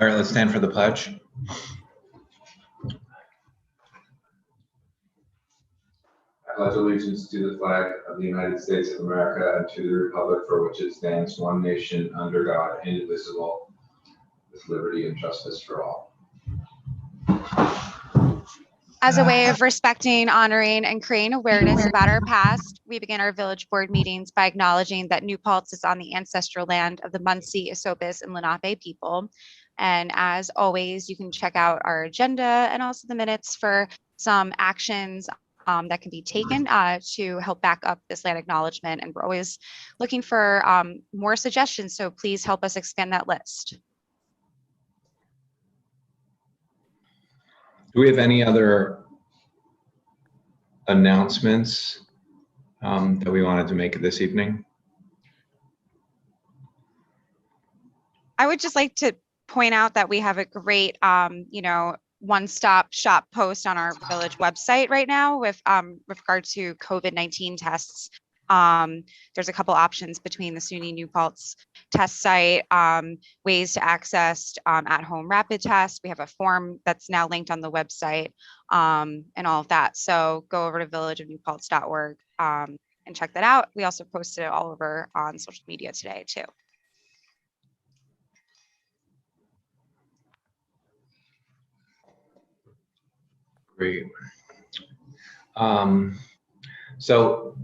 All right, let's stand for the pledge. I pledge allegiance to the flag of the United States of America and to the republic for which it stands, one nation, under God, indivisible, with liberty and justice for all. As a way of respecting, honoring, and creating awareness about our past, we begin our village board meetings by acknowledging that New Paltz is on the ancestral land of the Munsee, Esopus, and Lenape people. And as always, you can check out our agenda and also the minutes for some actions that can be taken to help back up this land acknowledgement. And we're always looking for more suggestions, so please help us expand that list. Do we have any other announcements that we wanted to make this evening? I would just like to point out that we have a great, one-stop shop post on our village website right now with regard to COVID-19 tests. There's a couple options between the SUNY New Paltz test site, ways to access at-home rapid tests. We have a form that's now linked on the website, and all of that. So go over to villageofnewpaltz.org and check that out. We also posted it all over on social media today too. Great. So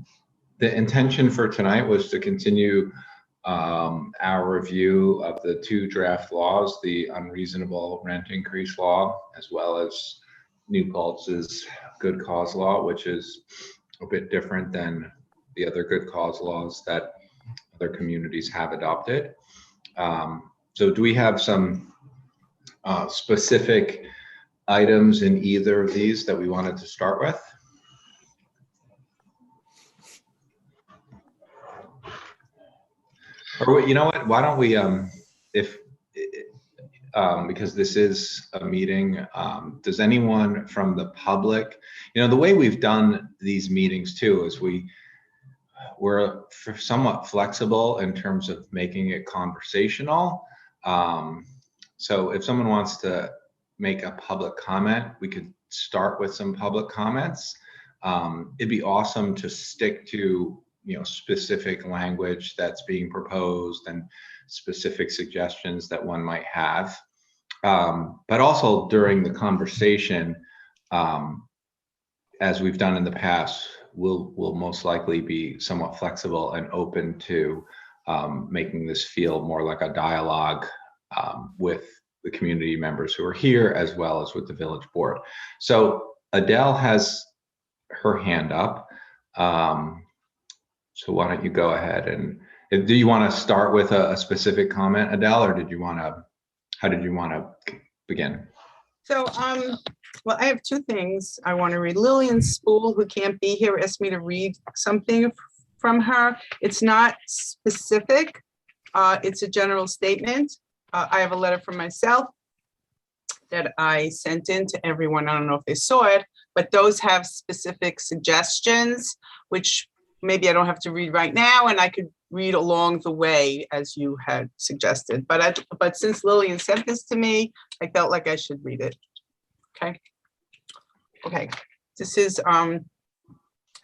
the intention for tonight was to continue our review of the two draft laws, the unreasonable rent increase law, as well as New Paltz's good cause law, which is a bit different than the other good cause laws that other communities have adopted. So do we have some specific items in either of these that we wanted to start with? Or you know what, why don't we, because this is a meeting, does anyone from the public, the way we've done these meetings too is we're somewhat flexible in terms of making it conversational. So if someone wants to make a public comment, we could start with some public comments. It'd be awesome to stick to specific language that's being proposed and specific suggestions that one might have. But also during the conversation, as we've done in the past, we'll most likely be somewhat flexible and open to making this feel more like a dialogue with the community members who are here, as well as with the village board. So Adele has her hand up. So why don't you go ahead, and do you want to start with a specific comment, Adele, or how did you want to begin? So, well, I have two things I want to read. Lillian Spool, who can't be here, asked me to read something from her. It's not specific. It's a general statement. I have a letter from myself that I sent in to everyone. I don't know if they saw it, but those have specific suggestions, which maybe I don't have to read right now, and I could read along the way as you had suggested. But since Lillian sent this to me, I felt like I should read it. Okay. This is and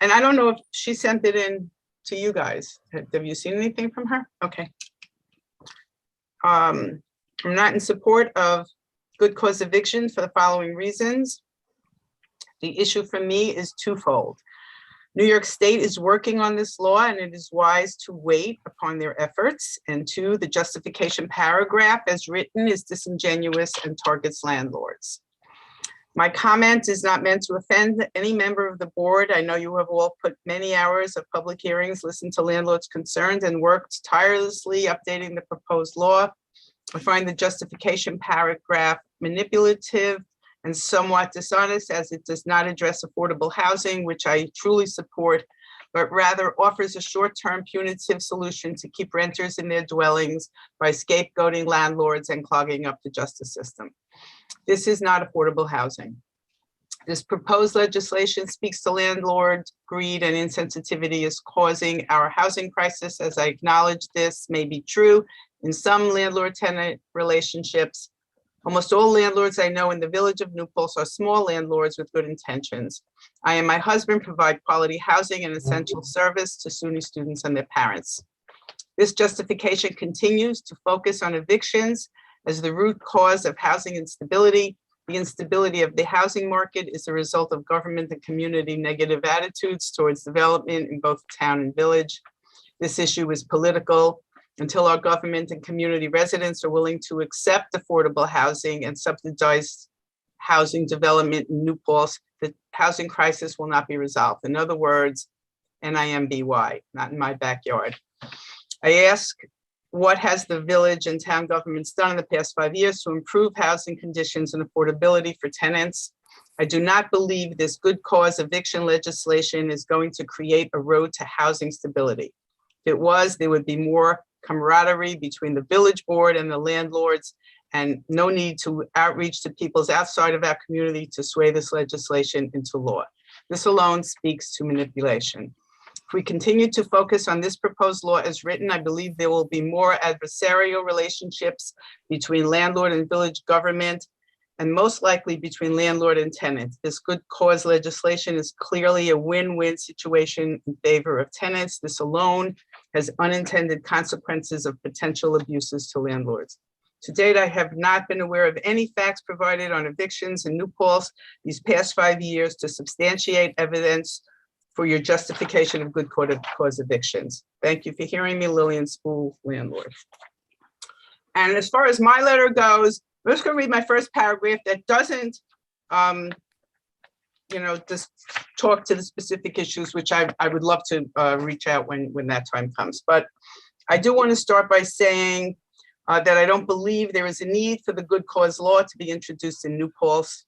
I don't know if she sent it in to you guys. Have you seen anything from her? Okay. I'm not in support of good cause eviction for the following reasons. The issue for me is twofold. New York State is working on this law, and it is wise to wait upon their efforts. And two, the justification paragraph as written is disingenuous and targets landlords. My comment is not meant to offend any member of the board. I know you have all put many hours of public hearings, listened to landlords' concerns, and worked tirelessly updating the proposed law. I find the justification paragraph manipulative and somewhat dishonest, as it does not address affordable housing, which I truly support, but rather offers a short-term punitive solution to keep renters in their dwellings by scapegoating landlords and clogging up the justice system. This is not affordable housing. This proposed legislation speaks to landlord greed and insensitivity is causing our housing crisis. As I acknowledge, this may be true in some landlord-tenant relationships, Almost all landlords I know in the village of New Paltz are small landlords with good intentions. I and my husband provide quality housing and essential service to SUNY students and their parents. This justification continues to focus on evictions as the root cause of housing instability. The instability of the housing market is a result of government and community negative attitudes towards development in both town and village. This issue is political. Until our government and community residents are willing to accept affordable housing and subsidized housing development in New Paltz, the housing crisis will not be resolved. In other words, NIMBY, not in my backyard. I ask, what has the village and town governments done in the past 5 years to improve housing conditions and affordability for tenants? I do not believe this good cause eviction legislation is going to create a road to housing stability. If it was, there would be more camaraderie between the village board and the landlords, and no need to outreach to peoples outside of our community to sway this legislation into law. This alone speaks to manipulation. If we continue to focus on this proposed law as written, I believe there will be more adversarial relationships between landlord and village government, and most likely between landlord and tenant. This good cause legislation is clearly a win-win situation in favor of tenants. This alone has unintended consequences of potential abuses to landlords. To date, I have not been aware of any facts provided on evictions in New Paltz these past 5 years to substantiate evidence for your justification of good cause evictions. Thank you for hearing me, Lillian Spool, landlord. And as far as my letter goes, I'm just going to read my first paragraph that doesn't, just talk to the specific issues, which I would love to reach out when that time comes. But I do want to start by saying that I don't believe there is a need for the good cause law to be introduced in New Paltz.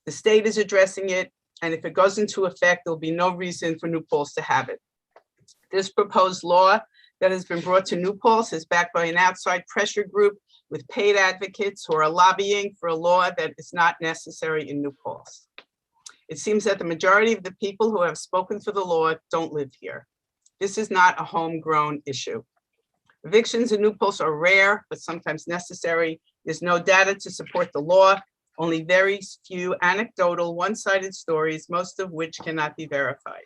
The state is addressing it, and if it goes into effect, there'll be no reason for New Paltz to have it. This proposed law that has been brought to New Paltz is backed by an outside pressure group with paid advocates who are lobbying for a law that is not necessary in New Paltz. It seems that the majority of the people who have spoken for the law don't live here. This is not a homegrown issue. Evictions in New Paltz are rare, but sometimes necessary. There's no data to support the law, only very few anecdotal, one-sided stories, most of which cannot be verified.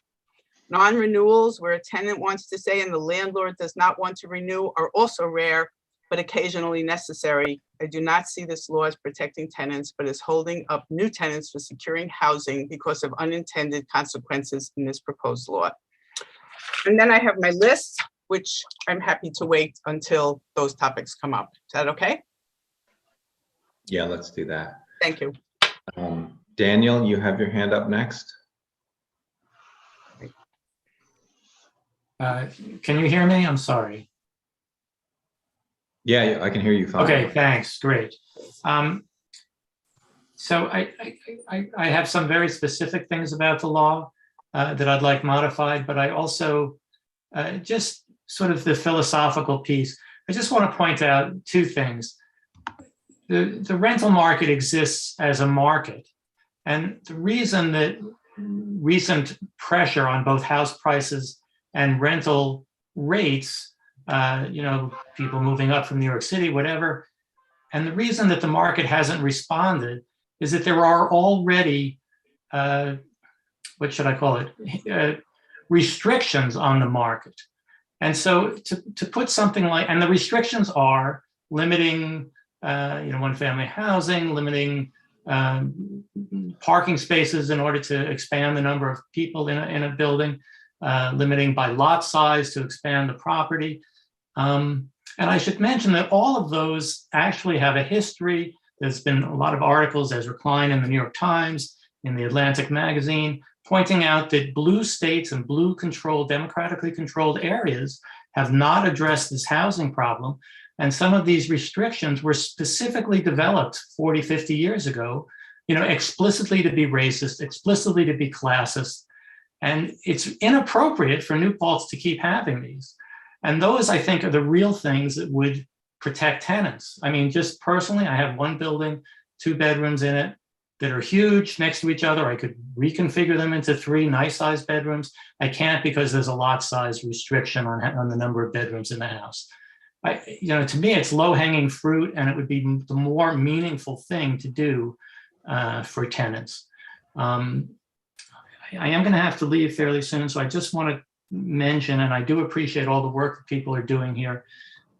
Non-renewals, where a tenant wants to stay and the landlord does not want to renew, are also rare, but occasionally necessary. I do not see this law as protecting tenants, but as holding up new tenants for securing housing because of unintended consequences in this proposed law. And then I have my list, which I'm happy to wait until those topics come up. Is that okay? Yeah, let's do that. Thank you. Daniel, you have your hand up next. Can you hear me? I'm sorry. Yeah, I can hear you fine. Okay, thanks. Great. So I have some very specific things about the law that I'd like modified, but I also just sort of the philosophical piece. I just want to point out two things. The rental market exists as a market, and the reason that recent pressure on both house prices and rental rates, people moving up from New York City, whatever. And the reason that the market hasn't responded is that there are already, what should I call it, restrictions on the market. And so to put something like, and the restrictions are limiting, one-family housing, limiting parking spaces in order to expand the number of people in a building, limiting by lot size to expand the property. And I should mention that all of those actually have a history. There's been a lot of articles, there's Recline in the New York Times, in the Atlantic magazine, pointing out that blue states and blue controlled, democratically controlled areas have not addressed this housing problem. And some of these restrictions were specifically developed 40, 50 years ago, explicitly to be racist, explicitly to be classist. And it's inappropriate for New Paltz to keep having these. And those, I think, are the real things that would protect tenants. I mean, just personally, I have one building, 2 bedrooms in it that are huge next to each other. I could reconfigure them into 3 nice-sized bedrooms. I can't because there's a lot size restriction on the number of bedrooms in the house. to me, it's low hanging fruit, and it would be the more meaningful thing to do for tenants. I am going to have to leave fairly soon, so I just want to mention, and I do appreciate all the work that people are doing here,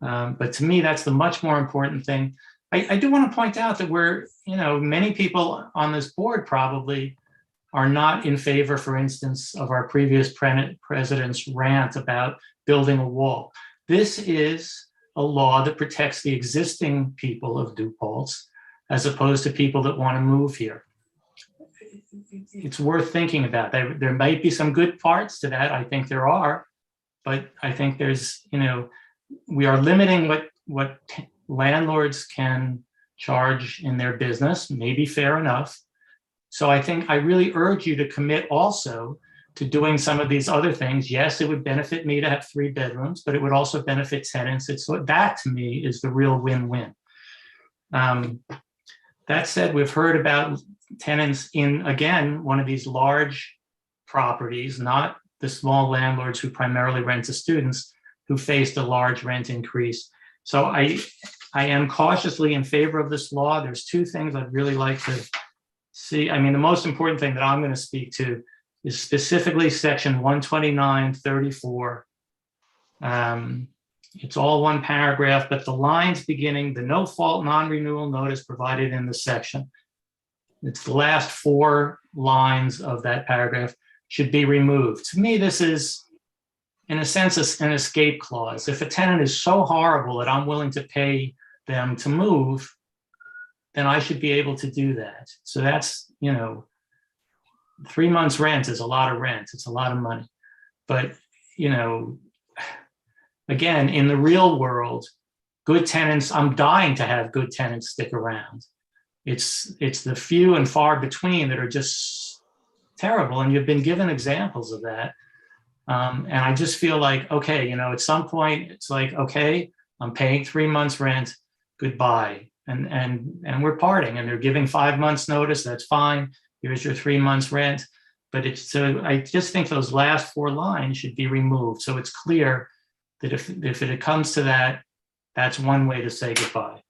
but to me, that's the much more important thing. I do want to point out that many people on this board probably are not in favor, for instance, of our previous president's rant about building a wall. This is a law that protects the existing people of New Paltz, as opposed to people that want to move here. It's worth thinking about. There might be some good parts to that. I think there are, but I think there's, we are limiting what landlords can charge in their business, maybe fair enough. So I think I really urge you to commit also to doing some of these other things. Yes, it would benefit me to have 3 bedrooms, but it would also benefit tenants. That to me is the real win-win. That said, we've heard about tenants in, again, one of these large properties, not the small landlords who primarily rent to students, who faced a large rent increase. So I am cautiously in favor of this law. There's 2 things I'd really like to see. I mean, the most important thing that I'm going to speak to is specifically section 129.34. It's all one paragraph, but the lines beginning the no fault non-renewal notice provided in the section, it's the last 4 lines of that paragraph, should be removed. To me, this is, in a sense, an escape clause. If a tenant is so horrible that I'm willing to pay them to move, then I should be able to do that. So that's, 3 months rent is a lot of rent. It's a lot of money. But, again, in the real world, good tenants, I'm dying to have good tenants stick around. It's the few and far between that are just terrible. And you've been given examples of that. And I just feel like, okay, at some point it's like, okay, I'm paying 3 months rent, goodbye. And we're parting, and they're giving 5 months notice. That's fine. Here's your 3 months rent. But I just think those last 4 lines should be removed. So it's clear that if it comes to that, that's one way to say goodbye.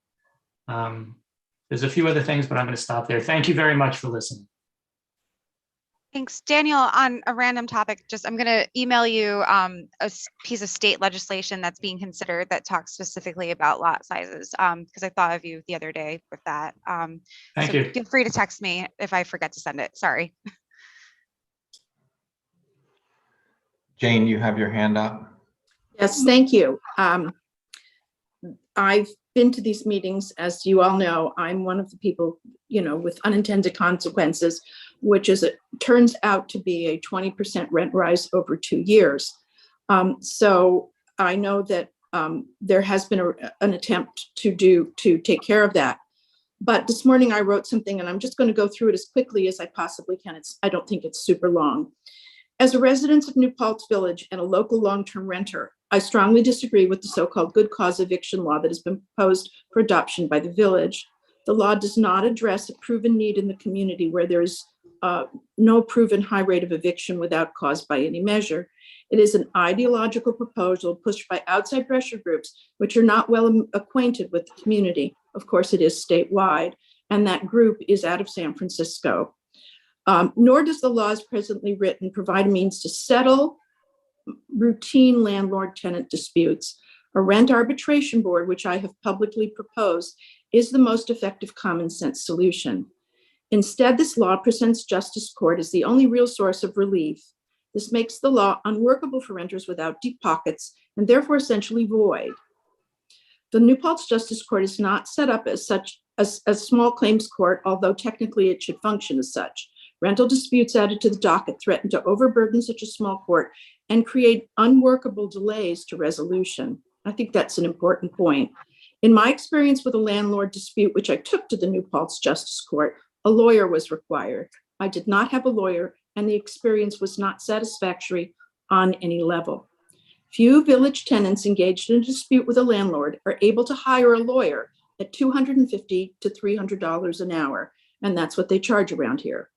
There's a few other things, but I'm going to stop there. Thank you very much for listening. Thanks, Daniel. On a random topic, I'm going to email you a piece of state legislation that's being considered that talks specifically about lot sizes, because I thought of you the other day with that. Thank you. Feel free to text me if I forget to send it. Sorry. Jane, you have your hand up. Yes, thank you. I've been to these meetings, as you all know. I'm one of the people, with unintended consequences, which is, it turns out to be a 20% rent rise over 2 years. So I know that there has been an attempt to take care of that. But this morning I wrote something, and I'm just going to go through it as quickly as I possibly can. I don't think it's super long. As a resident of New Paltz Village and a local long-term renter, I strongly disagree with the so-called good cause eviction law that has been proposed for adoption by the village. The law does not address a proven need in the community where there is no proven high rate of eviction without cause by any measure. It is an ideological proposal pushed by outside pressure groups, which are not well acquainted with the community. Of course, it is statewide, and that group is out of San Francisco. Nor does the law as presently written provide a means to settle routine landlord-tenant disputes. A rent arbitration board, which I have publicly proposed, is the most effective common sense solution. Instead, this law presents justice court as the only real source of relief. This makes the law unworkable for renters without deep pockets and therefore essentially void. The New Paltz Justice Court is not set up as such as a small claims court, although technically it should function as such. Rental disputes added to the docket threaten to overburden such a small court and create unworkable delays to resolution. I think that's an important point. In my experience with a landlord dispute, which I took to the New Paltz Justice Court, a lawyer was required. I did not have a lawyer, and the experience was not satisfactory on any level. Few village tenants engaged in a dispute with a landlord are able to hire a lawyer at $250 to $300 an hour, and that's what they charge around here.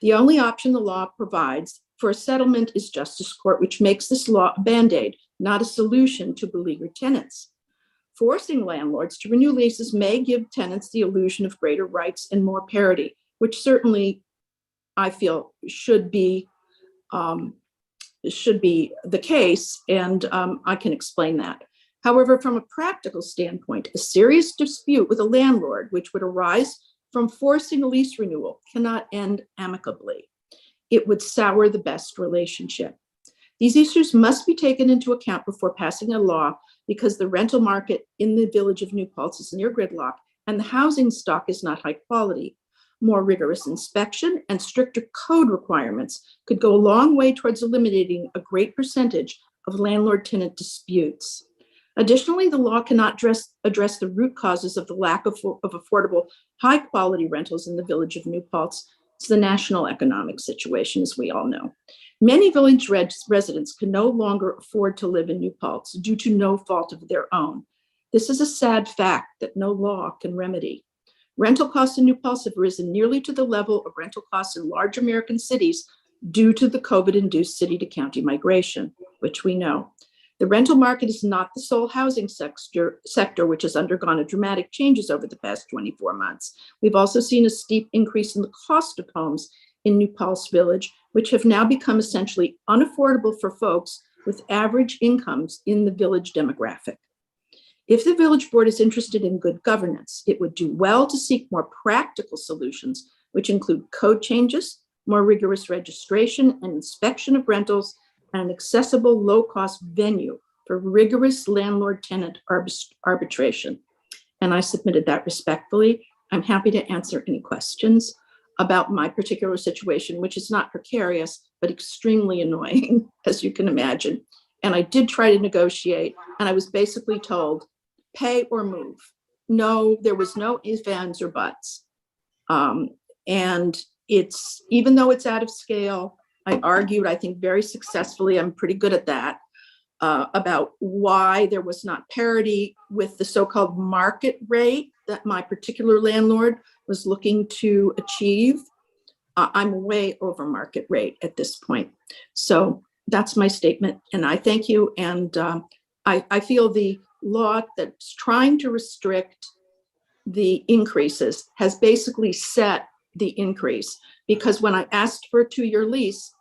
The only option the law provides for a settlement is justice court, which makes this law a Band-Aid, not a solution to beleaguered tenants. Forcing landlords to renew leases may give tenants the illusion of greater rights and more parity, which certainly I feel should be the case, and I can explain that. However, from a practical standpoint, a serious dispute with a landlord, which would arise from forcing a lease renewal, cannot end amicably. It would sour the best relationship. These issues must be taken into account before passing a law, because the rental market in the village of New Paltz is near gridlock and the housing stock is not high quality. More rigorous inspection and stricter code requirements could go a long way towards eliminating a great percentage of landlord-tenant disputes. Additionally, the law cannot address the root causes of the lack of affordable, high-quality rentals in the village of New Paltz. It's the national economic situation, as we all know. Many village residents can no longer afford to live in New Paltz due to no fault of their own. This is a sad fact that no law can remedy. Rental costs in New Paltz have risen nearly to the level of rental costs in large American cities due to the COVID-induced city-to-county migration, which we know. The rental market is not the sole housing sector which has undergone dramatic changes over the past 24 months. We've also seen a steep increase in the cost of homes in New Paltz Village, which have now become essentially unaffordable for folks with average incomes in the village demographic. If the village board is interested in good governance, it would do well to seek more practical solutions, which include code changes, more rigorous registration and inspection of rentals, and an accessible, low-cost venue for rigorous landlord-tenant arbitration. And I submitted that respectfully. I'm happy to answer any questions about my particular situation, which is not precarious, but extremely annoying, as you can imagine. And I did try to negotiate, and I was basically told, pay or move. No, there was no ifs, ands, or buts. And it's, even though it's out of scale, I argued, I think very successfully, I'm pretty good at that, about why there was not parity with the so-called market rate that my particular landlord was looking to achieve. I'm way over market rate at this point. So that's my statement, and I thank you. And I feel the law that's trying to restrict the increases has basically set the increase, because when I asked for a 2-year lease,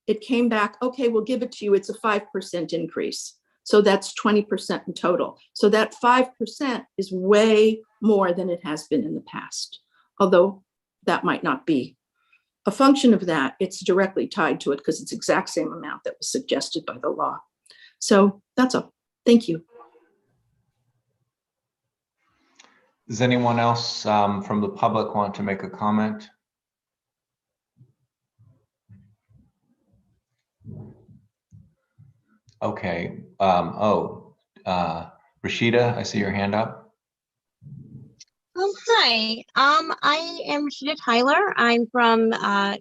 it came back, okay, we'll give it to you. It's a 5% increase. So that's 20% in total. So that 5% is way more than it has been in the past. Although that might not be a function of that, it's directly tied to it because it's the exact same amount that was suggested by the law. So that's all. Thank you. Does anyone else from the public want to make a comment? Okay. Rashida, I see your hand up. Hi, I am Rashida Tyler. I'm from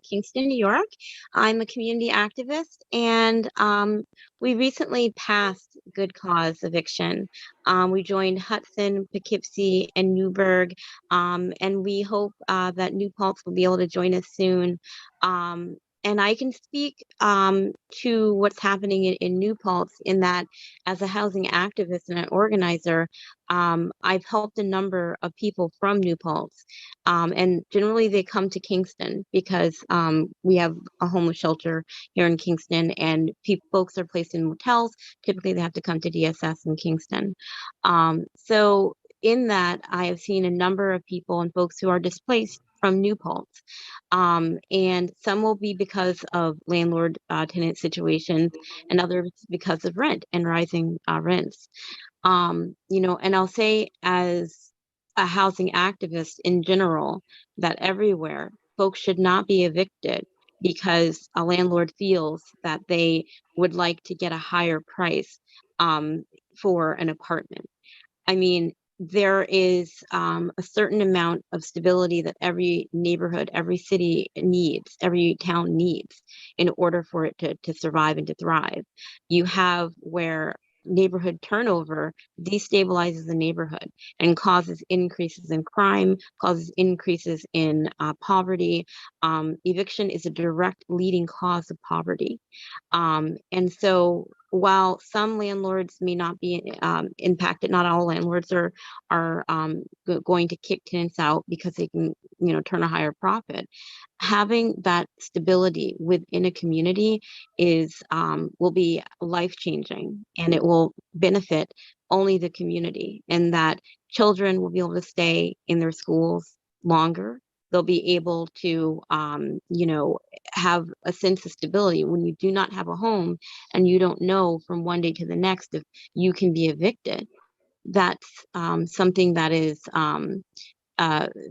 Kingston, New York. I'm a community activist, and we recently passed good cause eviction. We joined Hudson, Poughkeepsie, and Newburgh, and we hope that New Paltz will be able to join us soon. And I can speak to what's happening in New Paltz in that, as a housing activist and an organizer, I've helped a number of people from New Paltz. And generally they come to Kingston because we have a homeless shelter here in Kingston, and folks are placed in motels. Typically they have to come to DSS in Kingston. So in that, I have seen a number of people and folks who are displaced from New Paltz. And some will be because of landlord tenant situations, and others because of rent and rising rents. You know, and I'll say, as a housing activist in general, that everywhere folks should not be evicted because a landlord feels that they would like to get a higher price for an apartment. I mean, there is a certain amount of stability that every neighborhood, every city needs, every town needs in order for it to survive and to thrive. You have where neighborhood turnover destabilizes the neighborhood and causes increases in crime, causes increases in poverty. Eviction is a direct leading cause of poverty. And so while some landlords may not be impacted, not all landlords are going to kick tenants out because they can, turn a higher profit. Having that stability within a community will be life-changing, and it will benefit only the community, and that children will be able to stay in their schools longer. They'll be able to, have a sense of stability. When you do not have a home and you don't know from one day to the next if you can be evicted, that's something that is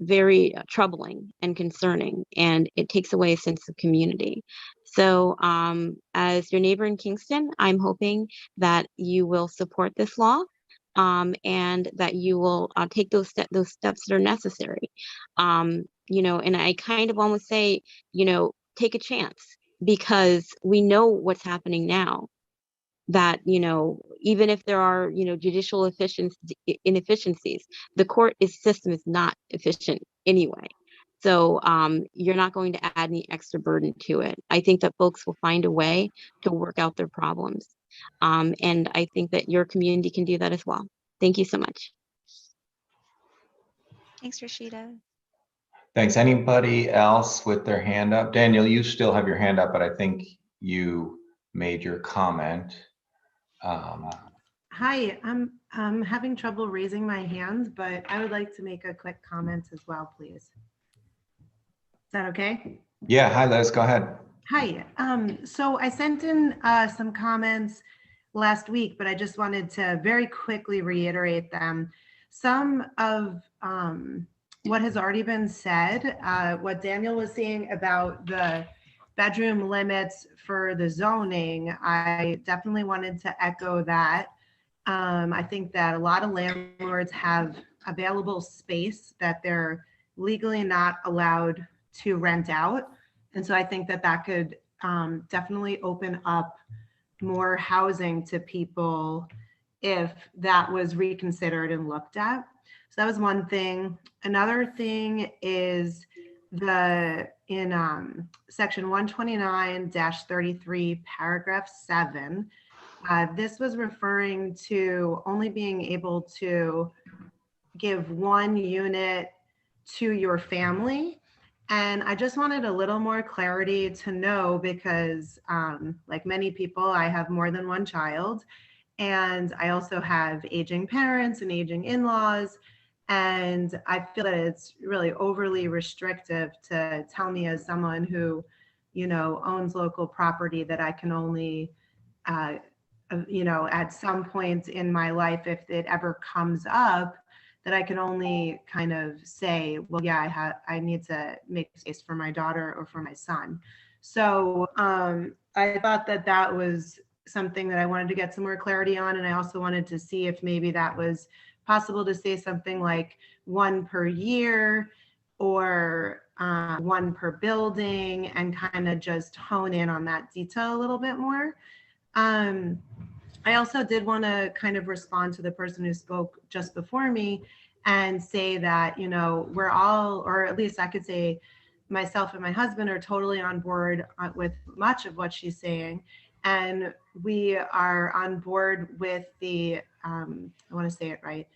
very troubling and concerning, and it takes away a sense of community. So as your neighbor in Kingston, I'm hoping that you will support this law, and that you will take those steps that are necessary. And I kind of almost say, take a chance, because we know what's happening now, that, even if there are, judicial inefficiencies, the court system is not efficient anyway. So you're not going to add any extra burden to it. I think that folks will find a way to work out their problems. And I think that your community can do that as well. Thank you so much. Thanks, Rashida. Thanks. Anybody else with their hand up? Daniel, you still have your hand up, but I think you made your comment. Hi, I'm having trouble raising my hand, but I would like to make a quick comment as well, please. Is that okay? Yeah, hi Liz, go ahead. Hi, so I sent in some comments last week, but I just wanted to very quickly reiterate them. Some of what has already been said, what Daniel was saying about the bedroom limits for the zoning, I definitely wanted to echo that. I think that a lot of landlords have available space that they're legally not allowed to rent out. And so I think that that could definitely open up more housing to people if that was reconsidered and looked at. So that was one thing. Another thing is in section 129-33, paragraph 7, this was referring to only being able to give one unit to your family. And I just wanted a little more clarity to know, because like many people, I have more than one child, and I also have aging parents and aging in-laws. And I feel that it's really overly restrictive to tell me, as someone who, owns local property, that I can only, at some point in my life, if it ever comes up, that I can only kind of say, well, yeah, I need to make space for my daughter or for my son. So I thought that that was something that I wanted to get some more clarity on. And I also wanted to see if maybe that was possible to say something like 1 per year, or 1 per building, and kind of just hone in on that detail a little bit more. I also did want to kind of respond to the person who spoke just before me and say that, we're all, or at least I could say myself and my husband, are totally on board with much of what she's saying. And we are on board with the, I want to say it right,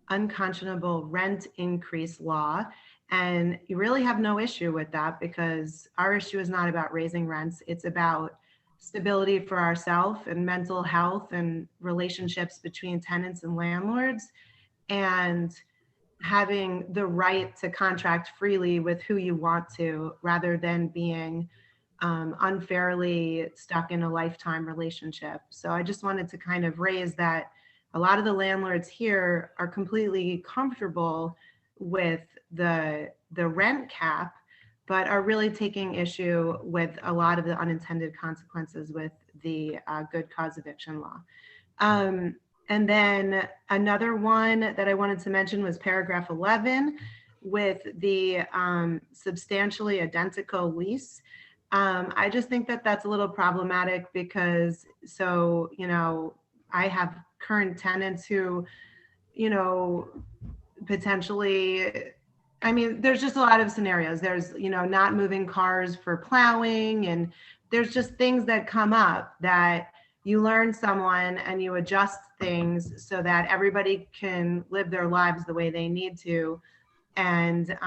unconscionable rent increase law. And you really have no issue with that, because our issue is not about raising rents. It's about stability for ourselves and mental health and relationships between tenants and landlords, and having the right to contract freely with who you want to, rather than being unfairly stuck in a lifetime relationship. So I just wanted to kind of raise that a lot of the landlords here are completely comfortable with the rent cap, but are really taking issue with a lot of the unintended consequences with the good cause eviction law. And then another one that I wanted to mention was paragraph 11 with the substantially identical lease. I just think that that's a little problematic, because I have current tenants who, you know, potentially, I mean, there's just a lot of scenarios. There's, you know, not moving cars for plowing, and there's just things that come up that you learn someone and you adjust things so that everybody can live their lives the way they need to, and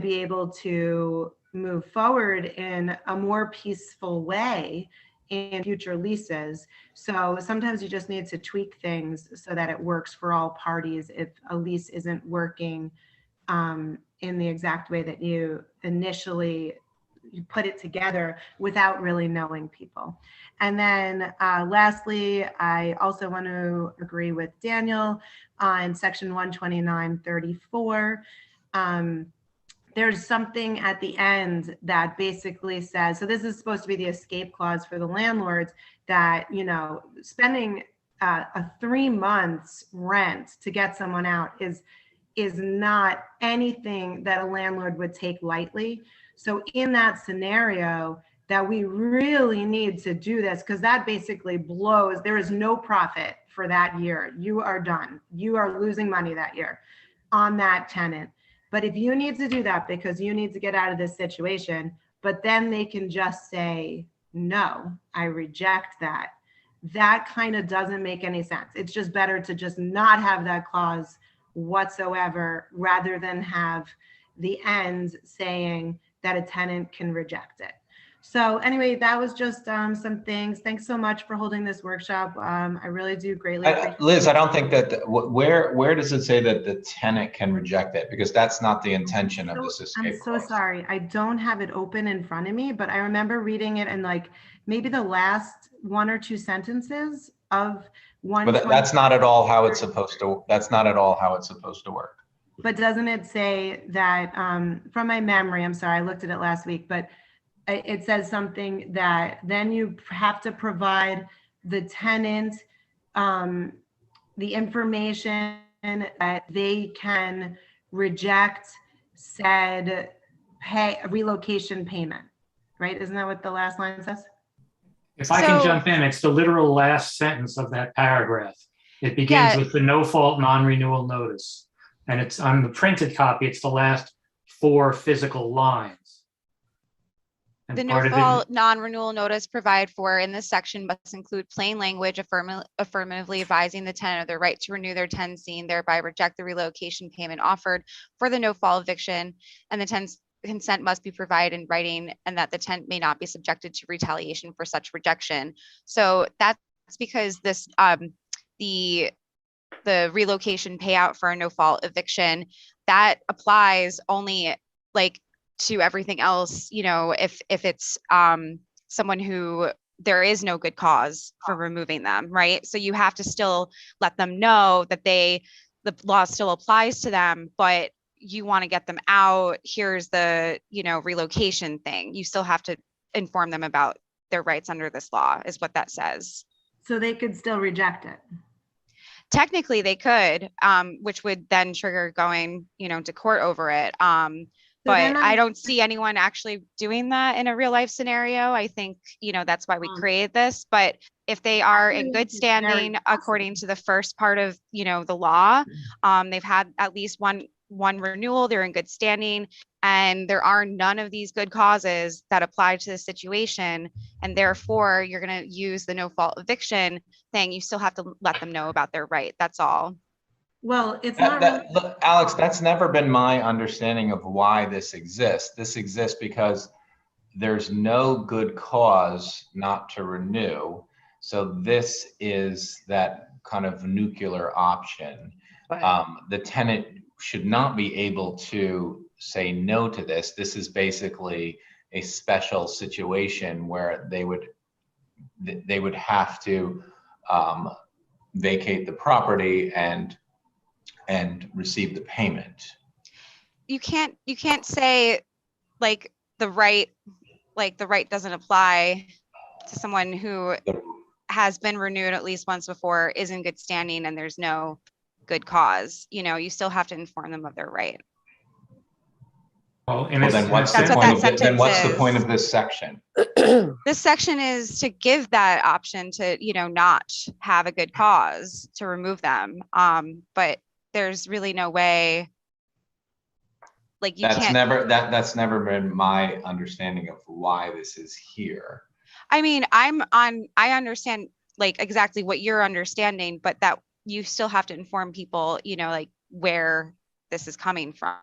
be able to move forward in a more peaceful way in future leases. So sometimes you just need to tweak things so that it works for all parties if a lease isn't working in the exact way that you initially you put it together without really knowing people. And then lastly, I also want to agree with Daniel on section 129.34. There's something at the end that basically says, so this is supposed to be the escape clause for the landlords, that, you know, spending a 3 months rent to get someone out is not anything that a landlord would take lightly. So in that scenario, that we really need to do this, because that basically blows, there is no profit for that year. You are done. You are losing money that year on that tenant. But if you need to do that because you need to get out of this situation, but then they can just say, no, I reject that. That kind of doesn't make any sense. It's just better to just not have that clause whatsoever, rather than have the end saying that a tenant can reject it. So anyway, that was just some things. Thanks so much for holding this workshop. I really do greatly appreciate it. Liz, I don't think that, where does it say that the tenant can reject it? Because that's not the intention of this escape I'm so sorry. I don't have it open in front of me, but I remember reading it and like maybe the last 1 or 2 sentences of one. But that's not at all how it's supposed to, that's not at all how it's supposed to work. But doesn't it say that, from my memory, I'm sorry, I looked at it last week, but it says something that then you have to provide the tenant the information that they can reject said relocation payment, right? Isn't that what the last line says? If I can So- jump in, it's the literal last sentence of that paragraph. It begins Yeah. with the no fault non-renewal notice. And it's on the printed copy, it's the last 4 physical lines. And The part of it- no-fault non-renewal notice provided for in this section must include plain language affirmatively advising the tenant of their right to renew their tenancy and thereby reject the relocation payment offered for the no-fault eviction, and the tenant's consent must be provided in writing, and that the tenant may not be subjected to retaliation for such rejection. So that's because this the relocation payout for a no-fault eviction, that applies only like to everything else, you know, if it's someone who there is no good cause for removing them, right? So you have to still let them know that the law still applies to them, but you want to get them out. Here's the, you know, relocation thing. You still have to inform them about their rights under this law, is what that says. So they could still reject it. Technically they could, which would then trigger going, you know, to court over it. So then But I don't see anyone actually doing that in a real life scenario. I think, you know, that's why we created this. But if they are in good standing, according to the first part of, you know, the law, they've had at least one renewal, they're in good standing, and there are none of these good causes that apply to the situation. And therefore you're going to use the no fault eviction thing. You still have to let them know about their right. That's all. Well, it's not really. Look, Alex, that's never been my understanding of why this exists. This exists because there's no good cause not to renew. So this is that kind of nuclear option. The tenant should not be able to say no to this. This is basically a special situation where they would have to vacate the property and receive the payment. You can't say like the right doesn't apply to someone who has been renewed at least once before, is in good standing, and there's no good cause. You know, you still have to inform them of their right. Well, in Well, a- then in a what's the That's what point that of then what's the sentence point is. of this section? This section is to give that option to, not have a good cause to remove them. But there's really no way, like you That's can't, that's never been my understanding of why this is here. I mean, I understand like exactly what you're understanding, but that you still have to inform people, like where this is coming from,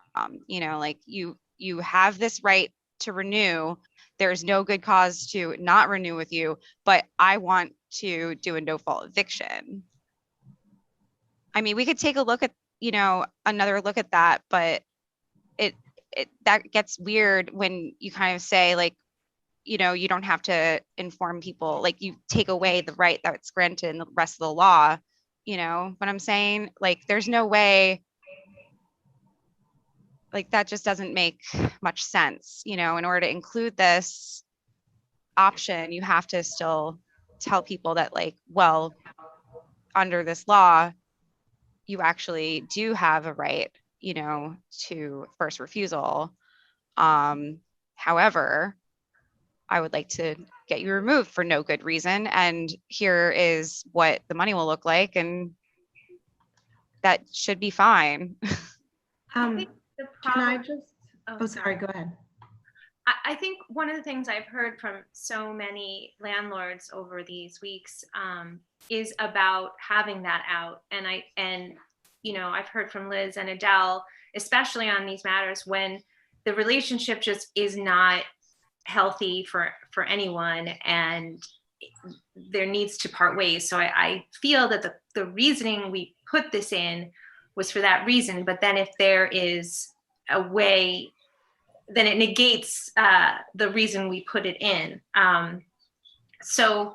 like you have this right to renew. There's no good cause to not renew with you, but I want to do a no fault eviction. I mean, we could take a look at, another look at that, but that gets weird when you kind of say like, you don't have to inform people, like you take away the right that's granted in the rest of the law. You know what I'm saying? Like, there's no way, like that just doesn't make much sense. In order to include this option, you have to still tell people that like, well, under this law, you actually do have a right, to first refusal. However, I would like to get you removed for no good reason. And here is what the money will look like. And that should be fine. Um, think the can I problem- just, oh, sorry, go ahead. I think one of the things I've heard from so many landlords over these weeks is about having that out. And I've heard from Liz and Adele, especially on these matters when the relationship just is not healthy for anyone and there needs to part ways. So I feel that the reasoning we put this in was for that reason. But then if there is a way, then it negates the reason we put it in. So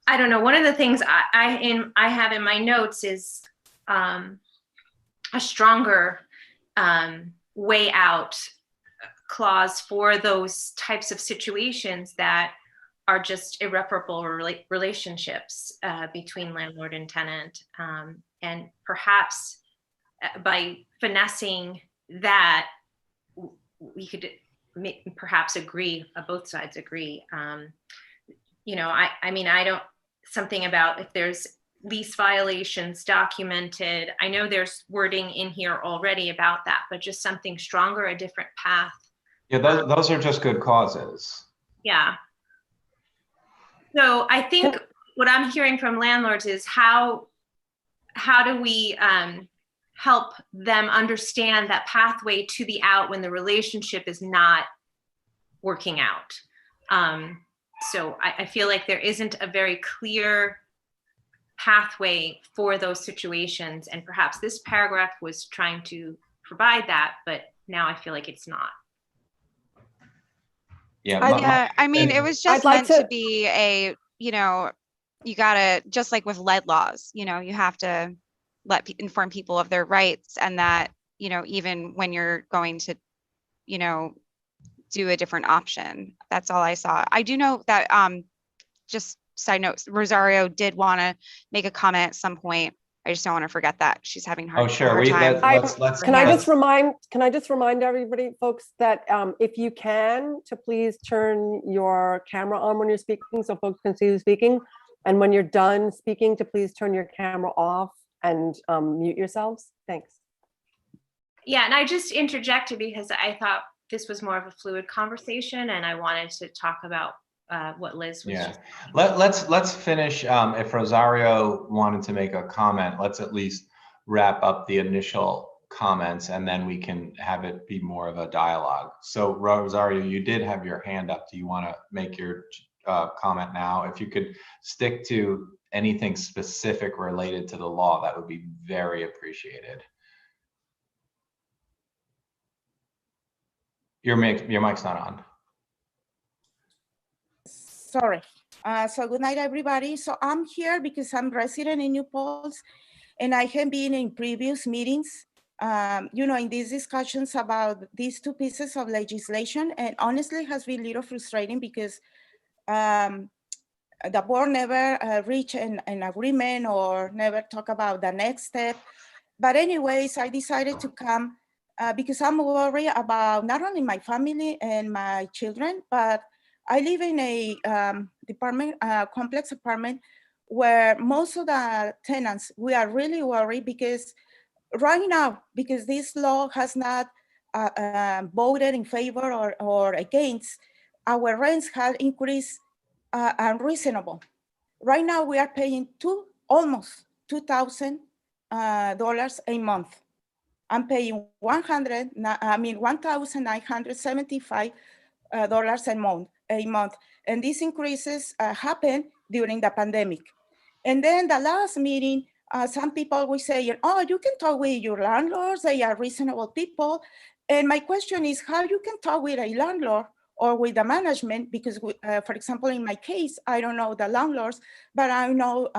I don't know. One of the things I have in my notes is a stronger way out clause for those types of situations that are just irreparable relationships between landlord and tenant. And perhaps by finessing that, we could perhaps agree, both sides agree. I mean, I don't, something about if there's lease violations documented, I know there's wording in here already about that, but just something stronger, a different path. Yeah, those are just good causes. Yeah. So I think what I'm hearing from landlords is how do we help them understand that pathway to the out when the relationship is not working out. So I feel like there isn't a very clear pathway for those situations. And perhaps this paragraph was trying to provide that, but now I feel like it's not. Yeah, I mean, it was just I'd like meant to to- be a, you gotta, just like with lead laws, you have to inform people of their rights, and that, even when you're going to, do a different option. That's all I saw. I do know that, just side note, Rosario did want to make a comment at some point. I just don't want to forget that. She's having Oh, sure. hard time. Let's. Can I just remind everybody, folks, that if you can, to please turn your camera on when you're speaking so folks can see who's speaking. And when you're done speaking, to please turn your camera off and mute yourselves. Thanks. Yeah, and I just interjected because I thought this was more of a fluid conversation and I wanted to talk about what Liz was just. Let's finish. If Rosario wanted to make a comment, let's at least wrap up the initial comments and then we can have it be more of a dialogue. So Rosario, you did have your hand up. Do you want to make your comment now? If you could stick to anything specific related to the law, that would be very appreciated. Your mic's not on. Sorry. So good night, everybody. So I'm here because I'm resident in New Paltz, and I have been in previous meetings, in these discussions about these two pieces of legislation, and honestly, it has been a little frustrating because the board never reached an agreement or never talk about the next step. But anyways, I decided to come because I'm worried about not only my family and my children, but I live in a complex apartment where most of the tenants, we are really worried because right now, because this law has not voted in favor or against, our rents have increased unreasonable. Right now, we are paying almost $2,000 a month. I'm paying $1,975 a month. And these increases happened during the pandemic. And then the last meeting, some people were saying, oh, you can talk with your landlords, they are reasonable people. And my question is how you can talk with a landlord or with the management, because for example, in my case, I don't know the landlords, but I know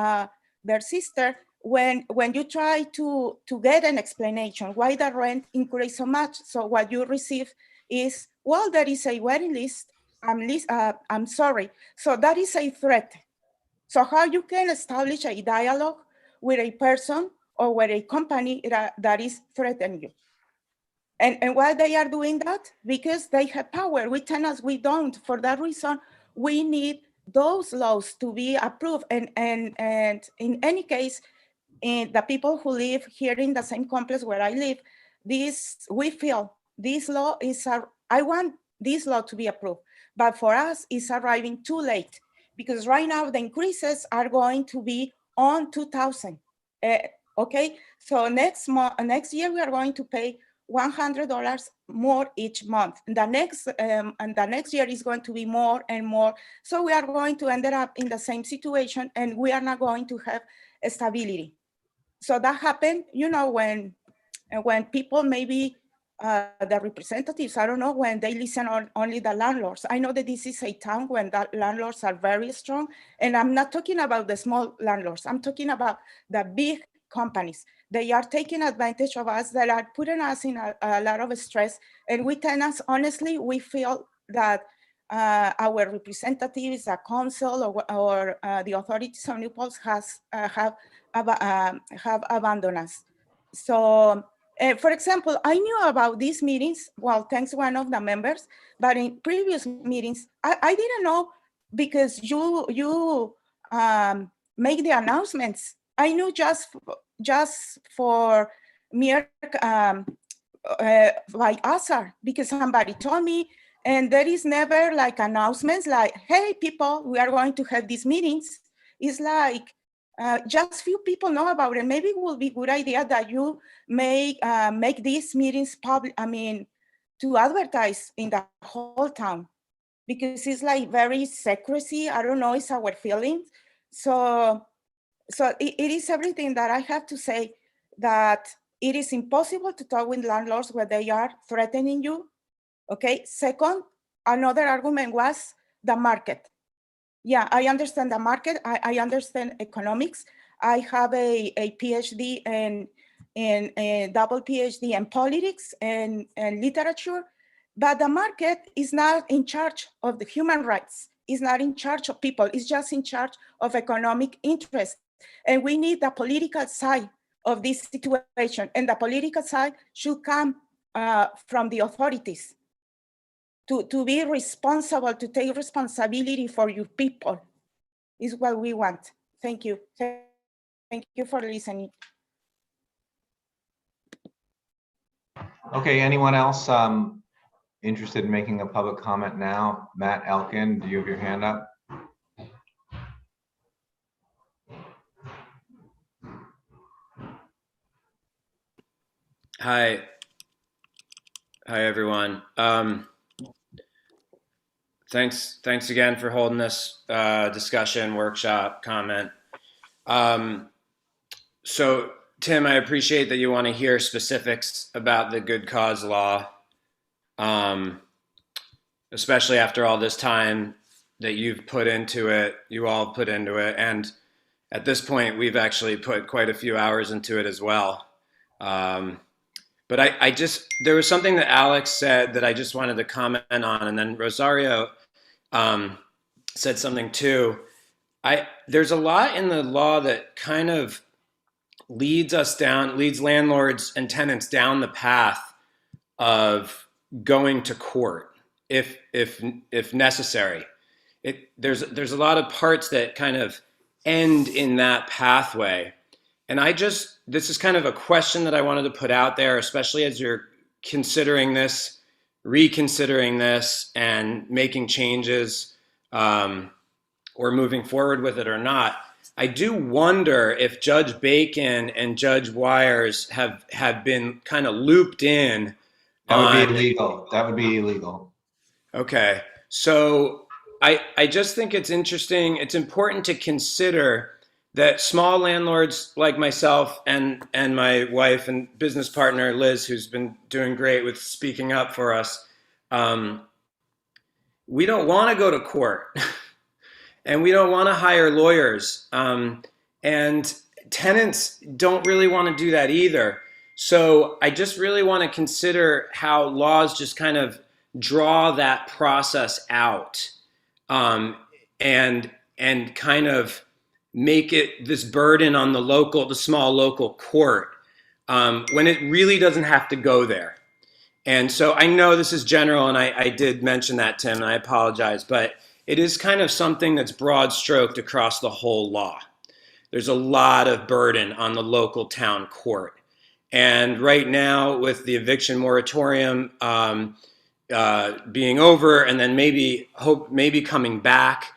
their sister. When you try to get an explanation why the rent increased so much, so what you receive is, well, there is a waiting list, I'm sorry. So that is a threat. So how you can establish a dialogue with a person or with a company that is threatening you? And why they are doing that? Because they have power. We tenants, we don't. For that reason, we need those laws to be approved. And in any case, the people who live here in the same complex where I live, we feel this law is, I want this law to be approved, but for us, it's arriving too late because right now the increases are going to be on 2000. Okay, so next year we are going to pay $100 more each month. And the next year is going to be more and more. So we are going to end up in the same situation and we are not going to have stability. So that happened, when people maybe the representatives, I don't know, when they listen on only the landlords. I know that this is a town when the landlords are very strong. And I'm not talking about the small landlords. I'm talking about the big companies. They are taking advantage of us, that are putting us in a lot of stress. And we tenants, honestly, we feel that our representatives, the council or the authorities of New Paltz have abandoned us. So, for example, I knew about these meetings, well, thanks to one of the members, but in previous meetings, I didn't know because you make the announcements. I knew just for mere like Azar, because somebody told me, and there is never like announcements like, hey, people, we are going to have these meetings. It's like just few people know about it. Maybe it will be a good idea that you make these meetings public, to advertise in the whole town, because it's like very secrecy. I don't know, it's our feelings. So it is everything that I have to say, that it is impossible to talk with landlords when they are threatening you. Okay. Second, another argument was the market. Yeah, I understand the market. I understand economics. I have a PhD and a double PhD in politics and literature, but the market is not in charge of the human rights. It's not in charge of people. It's just in charge of economic interests. And we need the political side of this situation. And the political side should come from the authorities to be responsible, to take responsibility for your people is what we want. Thank you. Thank you for listening. Okay, anyone else interested in making a public comment now? Matt Elkin, do you have your hand up? Hi everyone. Thanks again for holding this discussion, workshop, comment. So Tim, I appreciate that you want to hear specifics about the good cause law, especially after all this time that you've put into it, you all put into it. And at this point, we've actually put quite a few hours into it as well. But there was something that Alex said that I just wanted to comment on, and then Rosario said something too. There's a lot in the law that kind of leads landlords and tenants down the path of going to court if necessary. There's a lot of parts that kind of end in that pathway. And this is kind of a question that I wanted to put out there, especially as you're considering this, reconsidering this, and making changes, or moving forward with it or not. I do wonder if Judge Bacon and Judge Wires have been kind of looped in. That would be illegal. That would be illegal. Okay. So I just think it's interesting. It's important to consider that small landlords like myself and my wife and business partner, Liz, who's been doing great with speaking up for us, we don't want to go to court and we don't want to hire lawyers. And tenants don't really want to do that either. So I just really want to consider how laws just kind of draw that process out, and kind of make it this burden on the small local court, when it really doesn't have to go there. And so I know this is general, and I did mention that, Tim, and I apologize, but it is kind of something that's broad stroked across the whole law. There's a lot of burden on the local town court. And right now, with the eviction moratorium being over, and then maybe coming back,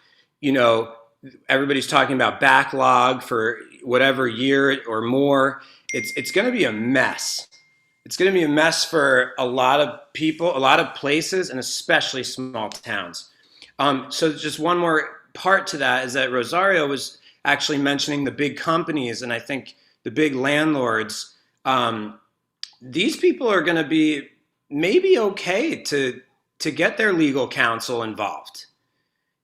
everybody's talking about backlog for whatever year or more. It's going to be a mess. It's going to be a mess for a lot of people, a lot of places, and especially small towns. So just one more part to that is that Rosario was actually mentioning the big companies, and I think the big landlords. These people are going to be maybe okay to get their legal counsel involved.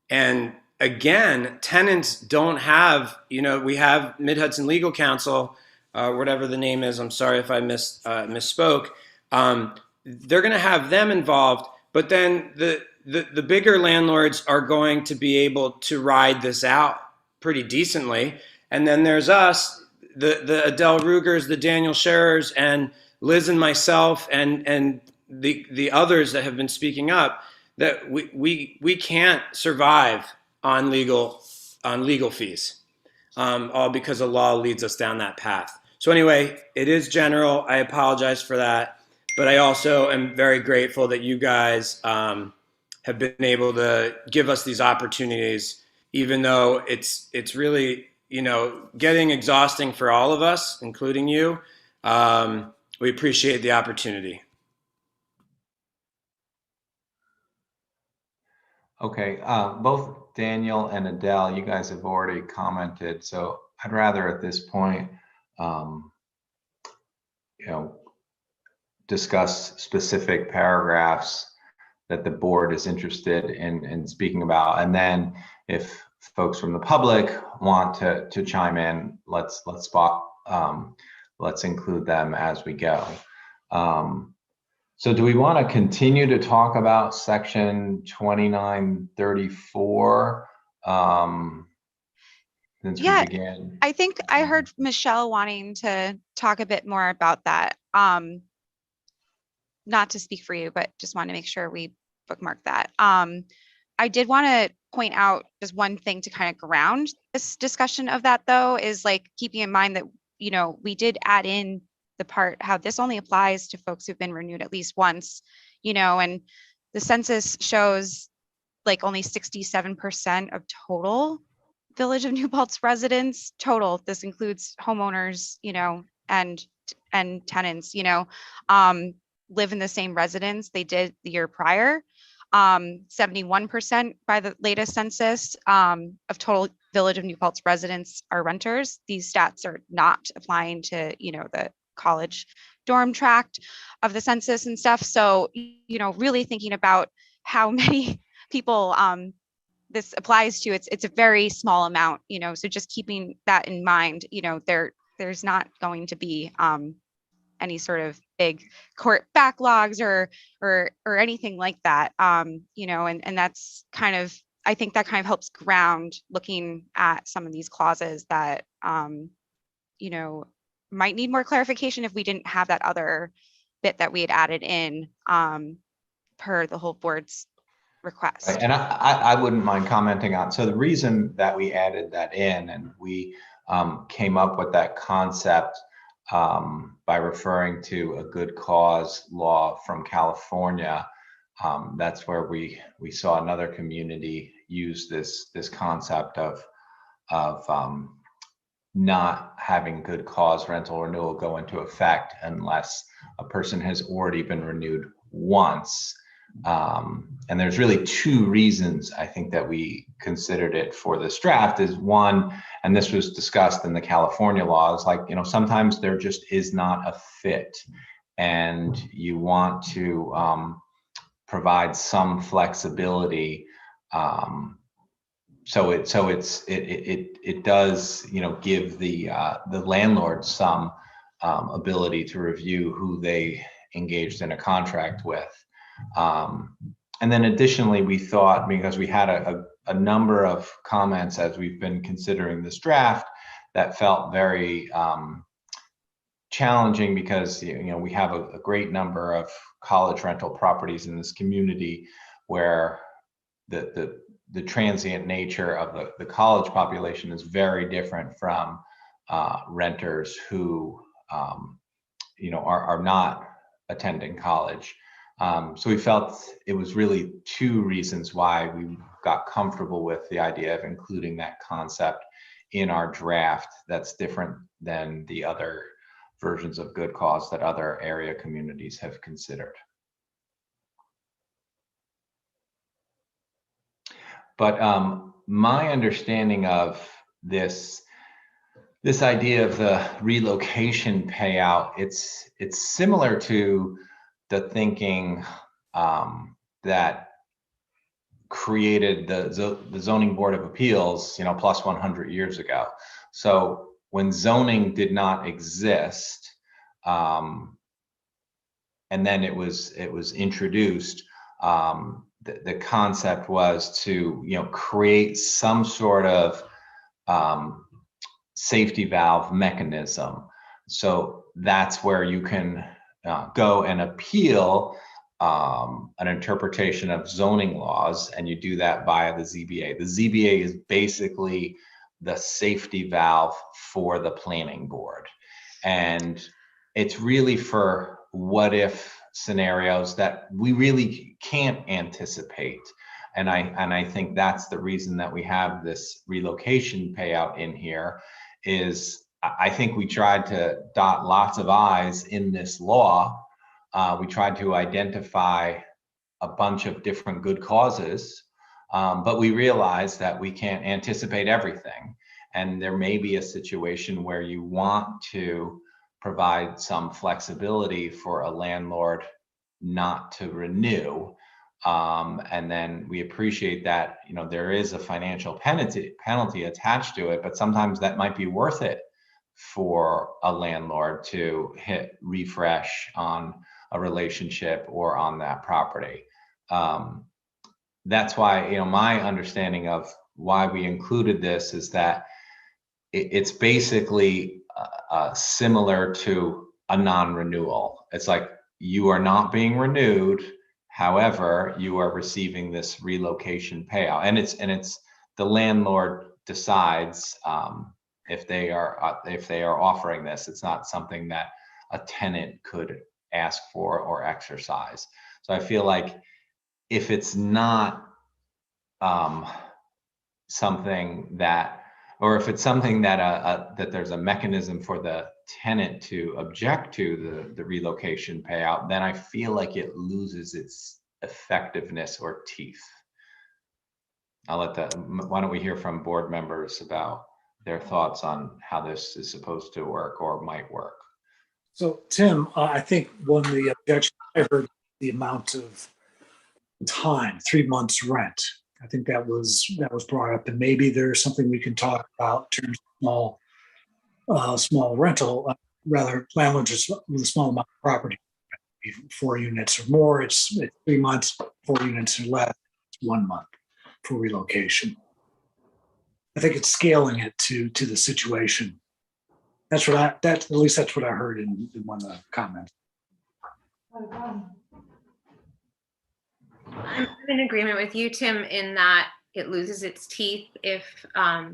And again, tenants don't have, we have Mid-Hudson Legal Counsel, whatever the name is. I'm sorry if I misspoke. They're going to have them involved, but then the bigger landlords are going to be able to ride this out pretty decently. And then there's us, the Adele Rugers, the Daniel Scherers, and Liz and myself, and the others that have been speaking up, that we can't survive on legal fees, all because the law leads us down that path. So anyway, it is general. I apologize for that, but I also am very grateful that you guys have been able to give us these opportunities, even though it's really getting exhausting for all of us, including you. We appreciate the opportunity. Okay, both Daniel and Adele, you guys have already commented, so I'd rather at this point, discuss specific paragraphs that the board is interested in speaking about, and then if folks from the public want to chime in, let's include them as we go. So do we want to continue to talk about section 2934 since we began? I think I heard Michelle wanting to talk a bit more about that. Not to speak for you, but just want to make sure we bookmark that. I did want to point out just one thing to kind of ground this discussion of that, though, is like keeping in mind that, we did add in the part how this only applies to folks who've been renewed at least once, and the census shows like only 67% of total Village of New Paltz residents total. This includes homeowners, and tenants, live in the same residence they did the year prior. 71% by the latest census of total Village of New Paltz residents are renters. These stats are not applying to, the college dorm tract of the census and stuff. So, really thinking about how many people this applies to, it's a very small amount, so just keeping that in mind, there's not going to be any sort of big court backlogs or anything like that, and that's kind of, I think that kind of helps ground looking at some of these clauses that, might need more clarification if we didn't have that other bit that we had added in per the whole board's request. Right, and I wouldn't mind commenting on, so the reason that we added that in and we came up with that concept by referring to a good cause law from California. That's where we saw another community use this concept of not having good cause rental renewal go into effect unless a person has already been renewed once. And there's really two reasons I think that we considered it for this draft. Is one, and this was discussed in the California laws, like, you know, sometimes there just is not a fit and you want to provide some flexibility. So it does, you know, give the landlord some ability to review who they engaged in a contract with. And then additionally, we thought, because we had a number of comments as we've been considering this draft that felt very challenging, because, you know, we have a great number of college rental properties in this community where the transient nature of the college population is very different from renters who, you know, are not attending college. So we felt it was really two reasons why we got comfortable with the idea of including that concept in our draft. That's different than the other versions of good cause that other area communities have considered. But my understanding of this idea of the relocation payout, it's similar to the thinking that created the Zoning Board of Appeals, you know, plus 100 years ago. So when zoning did not exist, and then it was introduced, the concept was to, you know, create some sort of safety valve mechanism. So that's where you can go and appeal an interpretation of zoning laws, and you do that via the ZBA. The ZBA is basically the safety valve for the planning board, and it's really for what if scenarios that we really can't anticipate. And I think that's the reason that we have this relocation payout in here. Is I think we tried to dot lots of I's in this law. We tried to identify a bunch of different good causes, but we realized that we can't anticipate everything. And there may be a situation where you want to provide some flexibility for a landlord not to renew. And then we appreciate that, you know, there is a financial penalty attached to it, but sometimes that might be worth it for a landlord to hit refresh on a relationship or on that property. That's why, you know, my understanding of why we included this is that it's basically similar to a non-renewal. It's like you are not being renewed, however, you are receiving this relocation payout, and it's the landlord decides if they are offering this. It's not something that a tenant could ask for or exercise. So I feel like if it's not something that, or if it's something that that there's a mechanism for the tenant to object to the relocation payout, then I feel like it loses its effectiveness or teeth. Why don't we hear from board members about their thoughts on how this is supposed to work or might work? So Tim, I think one of the objections I heard, the amount of time, 3 months rent. I think that was brought up, and maybe there's something we can talk about in terms of small rental, rather landlords with a small amount of property, 4 units or more. It's 3 months, 4 units or less, it's 1 month for relocation. I think it's scaling it to the situation. At least that's what I heard in one of the comments. I'm in agreement with you, Tim, in that it loses its teeth if a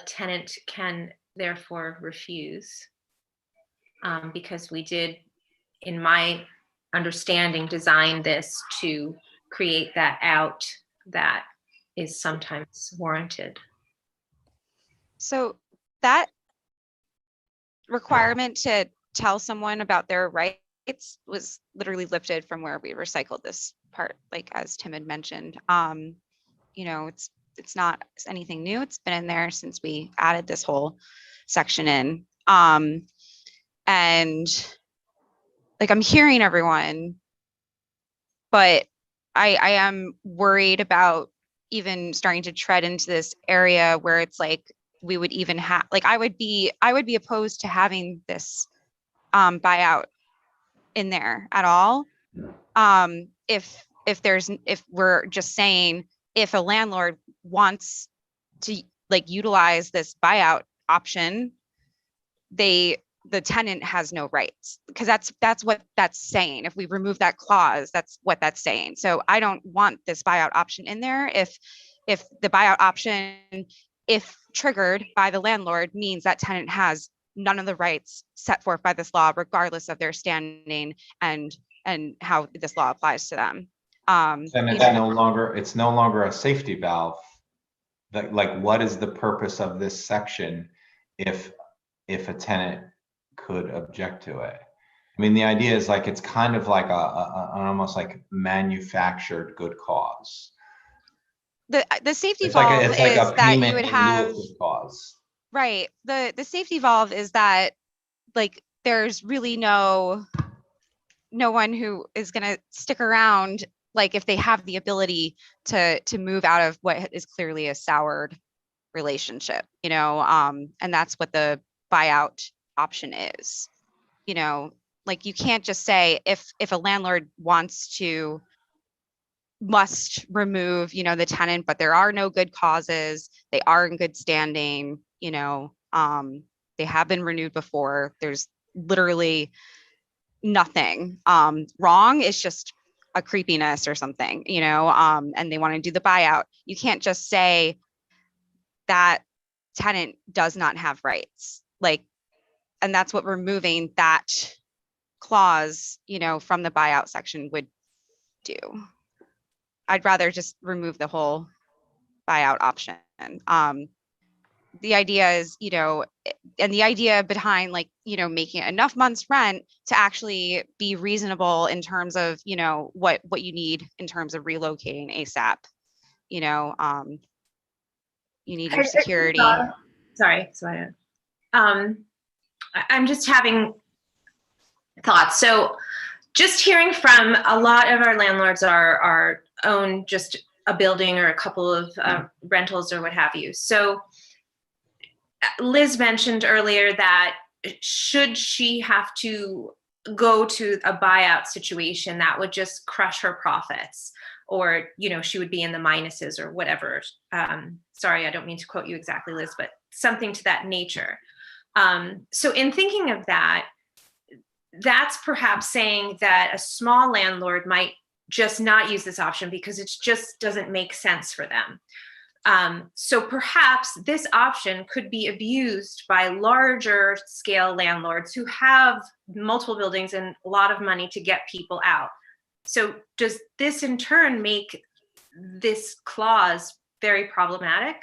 tenant can therefore refuse. Because we did, in my understanding, design this to create that out that is sometimes warranted. So that requirement to tell someone about their rights was literally lifted from where we recycled this part, like as Tim had mentioned. You know, it's not anything new. It's been in there since we added this whole section in. And like I'm hearing everyone, but I am worried about even starting to tread into this area where it's like we would even have, like I would be opposed to having this buyout in there at all. If we're just saying if a landlord wants to like utilize this buyout option, the tenant has no rights, because that's what that's saying. If we remove that clause, that's what that's saying. So I don't want this buyout option in there if the buyout option, if triggered by the landlord, means that tenant has none of the rights set forth by this law, regardless of their standing and how this law applies to them. And it's no longer a safety valve. That, like, what is the purpose of this section if a tenant could object to it? I mean, the idea is like it's kind of like an almost like manufactured good cause. The safety valve is that you would have good cause. Right. The safety valve is that like there's really no one who is going to stick around, like if they have the ability to move out of what is clearly a soured relationship, you know, and that's what the buyout option is. You know, like you can't just say if a landlord must remove, you know, the tenant, but there are no good causes, they are in good standing, you know, they have been renewed before, there's literally nothing wrong, it's just a creepiness or something, you know, and they want to do the buyout. You can't just say that tenant does not have rights, like, and that's what removing that clause, you know, from the buyout section would do. I'd rather just remove the whole buyout option. The idea is, you know, and the idea behind like, you know, making enough months rent to actually be reasonable in terms of, you know, what you need in terms of relocating ASAP, you know, you need your security. Sorry. I'm just having thoughts. So just hearing from a lot of our landlords are own just a building or a couple of rentals or what have you. So Liz mentioned earlier that should she have to go to a buyout situation, that would just crush her profits, or, you know, she would be in the minuses or whatever. Sorry, I don't mean to quote you exactly, Liz, but something to that nature. So in thinking of that, that's perhaps saying that a small landlord might just not use this option because it just doesn't make sense for them. So perhaps this option could be abused by larger scale landlords who have multiple buildings and a lot of money to get people out. So does this in turn make this clause very problematic?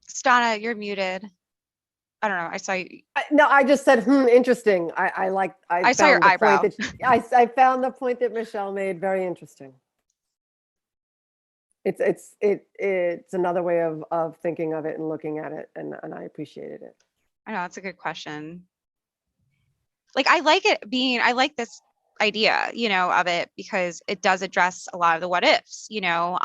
Stana, you're muted. I don't know. I saw you. No, I just said, interesting. I saw your eyebrow. I found the point that Michelle made very interesting. It's another way of thinking of it and looking at it, and I appreciated it. I know, that's a good question. Like, I like this idea, you know, of it because it does address a lot of the what ifs, you know,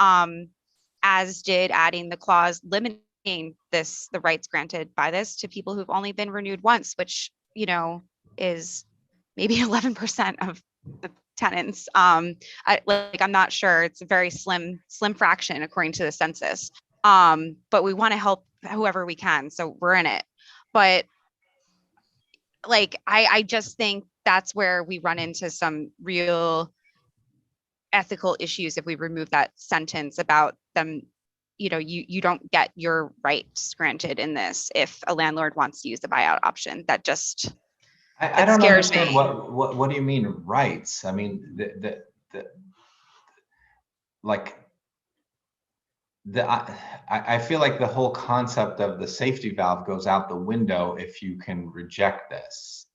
as did adding the clause limiting the rights granted by this to people who've only been renewed once, which, you know, is maybe 11% of the tenants. I'm not sure, it's a very slim fraction according to the census. But we want to help whoever we can, so we're in it. But like, I just think that's where we run into some real ethical issues if we remove that sentence about them. You know, you don't get your rights granted in this if a landlord wants to use the buyout option. That just, I that don't scares understand me. what do you mean rights? I mean, like I feel like the whole concept of the safety valve goes out the window if you can reject this.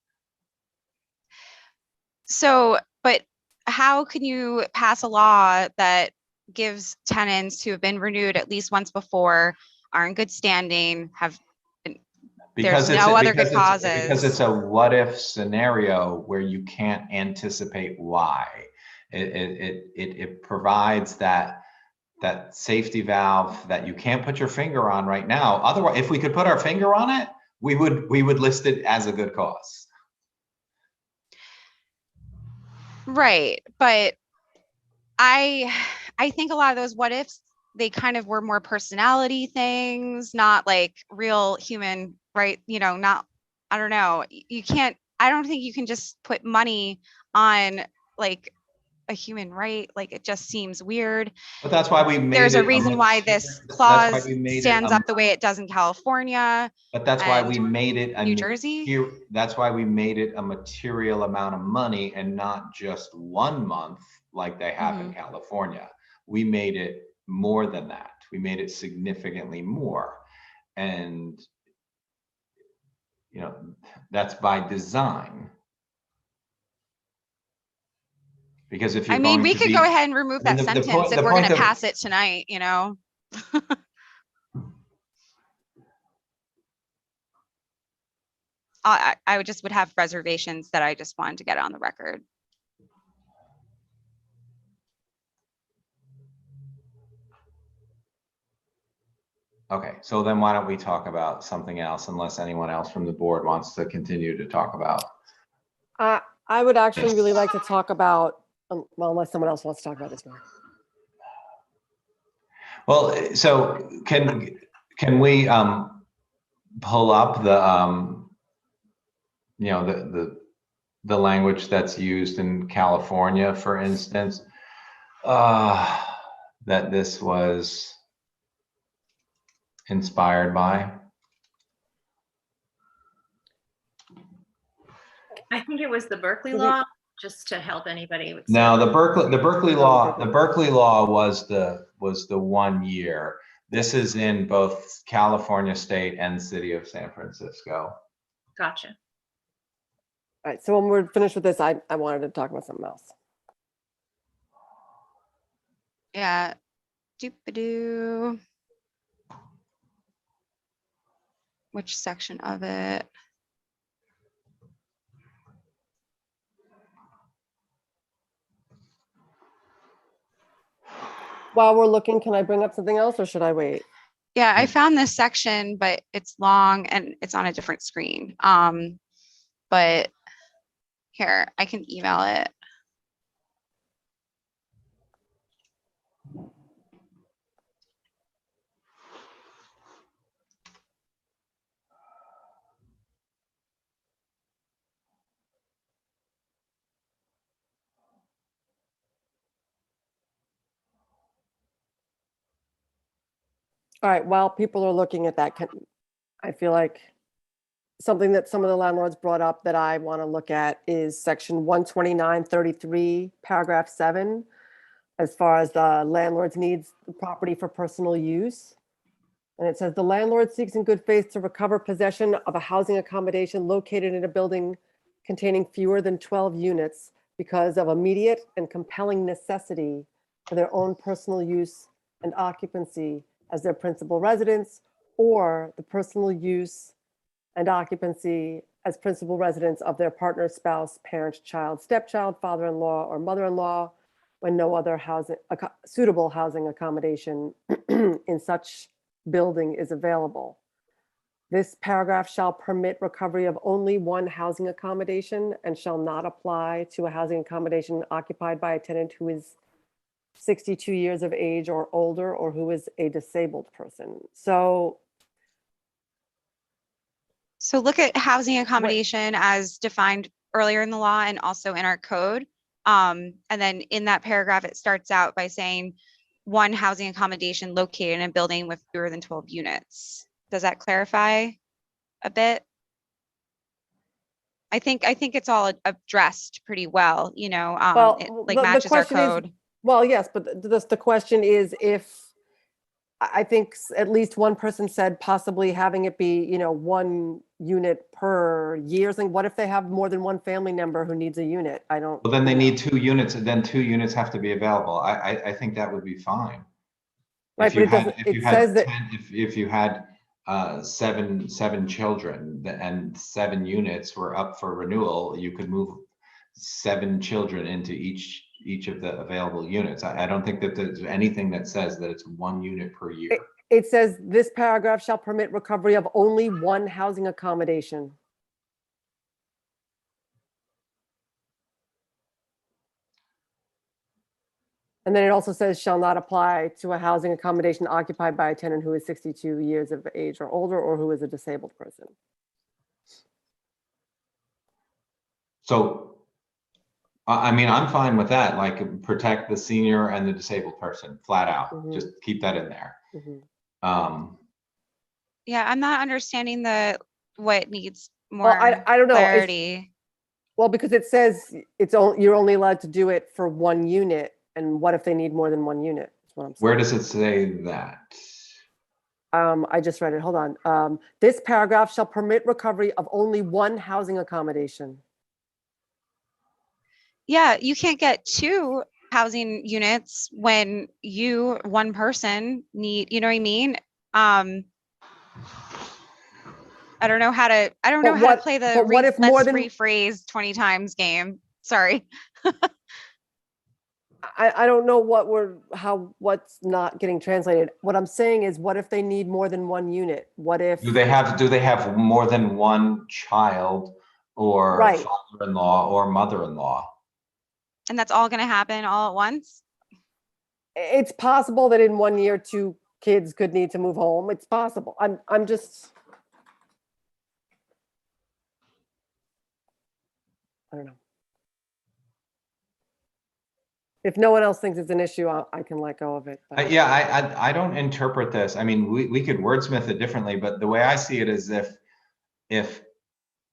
So, but how can you pass a law that gives tenants who have been renewed at least once before, are in good standing, have, Because there's no other good causes? Because it's a what if scenario where you can't anticipate why. It provides that safety valve that you can't put your finger on right now. Otherwise, if we could put our finger on it, we would list it as a good cause. Right, but I think a lot of those what ifs, they kind of were more personality things, not like real human, right? You know, not, I don't know. You can't, I don't think you can just put money on like a human right. Like, it just seems weird. But that's why we made There's it a reason why this that's why clause we made stands it up the way it does in California. but that's why and we made it New Jersey. That's why we made it a material amount of money and not just 1 month like they have in California. We made it more than that. We made it significantly more. And you know, that's by design. Because if you're I mean, going we to could be, go ahead and remove I mean, that the sentence point- if the we're point going to of- pass it tonight, you know? I would have reservations that I just wanted to get on the record. Okay, so then why don't we talk about something else unless anyone else from the board wants to continue to talk about? I would actually really like to talk about, well, unless someone else wants to talk about this more. Well, so can we pull up the you know, the language that's used in California, for instance, that this was inspired by? I think it was the Berkeley law, just to help anybody with. No, the Berkeley law was the 1 year. This is in both California State and City of San Francisco. Gotcha. All right, so when we're finished with this, I wanted to talk about something else. Yeah. Doop-a-doo. Which section of it? While we're looking, can I bring up something else or should I wait? Yeah, I found this section, but it's long and it's on a different screen. But here, I can email it. All right, while people are looking at that, I feel like something that some of the landlords brought up that I want to look at is section 129.33, paragraph 7, as far as the landlord's needs the property for personal use. And it says the landlord seeks in good faith to recover possession of a housing accommodation located in a building containing fewer than 12 units because of immediate and compelling necessity for their own personal use and occupancy as their principal residence, or the personal use and occupancy as principal residence of their partner, spouse, parent, child, stepchild, father-in-law, or mother-in-law, when no other suitable housing accommodation in such building is available. This paragraph shall permit recovery of only one housing accommodation and shall not apply to a housing accommodation occupied by a tenant who is 62 years of age or older, or who is a disabled person. So So look at housing accommodation as defined earlier in the law and also in our code. And then in that paragraph, it starts out by saying one housing accommodation located in a building with fewer than 12 units. Does that clarify a bit? I think it's all addressed pretty well, you know, Well, it the- like the matches our question is- code. Well, yes, but the question is if, I think at least one person said possibly having it be, you know, 1 unit per year. And what if they have more than one family member who needs a unit? I don't. Well, then they need 2 units, and then 2 units have to be available. I think that would be fine. Right, If but you it had, doesn't, if it you had says that, 10, if you had seven children and 7 units were up for renewal, you could move 7 children into each of the available units. I don't think that there's anything that says that it's 1 unit per year. it says this paragraph shall permit recovery of only one housing accommodation. And then it also says shall not apply to a housing accommodation occupied by a tenant who is 62 years of age or older, or who is a disabled person. So, I mean, I'm fine with that, like protect the senior and the disabled person, flat out. Mhm. Just keep that in there. Mhm. Yeah, I'm not understanding what needs more Well, I don't know. clarity. Well, because it says you're only allowed to do it for 1 unit. And what if they need more than 1 unit? That's what I'm saying. Where does it say that? I just read it. Hold on. This paragraph shall permit recovery of only one housing accommodation. Yeah, you can't get 2 housing units when one person need, you know what I mean? I don't know how to play the but what if more let's than- rephrase 20 times game. Sorry. I don't know what's not getting translated. What I'm saying is, what if they need more than 1 unit? What if? Do they have more than 1 child or Right. father-in-law or mother-in-law? And that's all going to happen all at once? It's possible that in 1 year, 2 kids could need to move home. It's possible. I'm just. I don't know. If no one else thinks it's an issue, I can let go of it. But. Yeah, I don't interpret this. I mean, we could wordsmith it differently, but the way I see it is if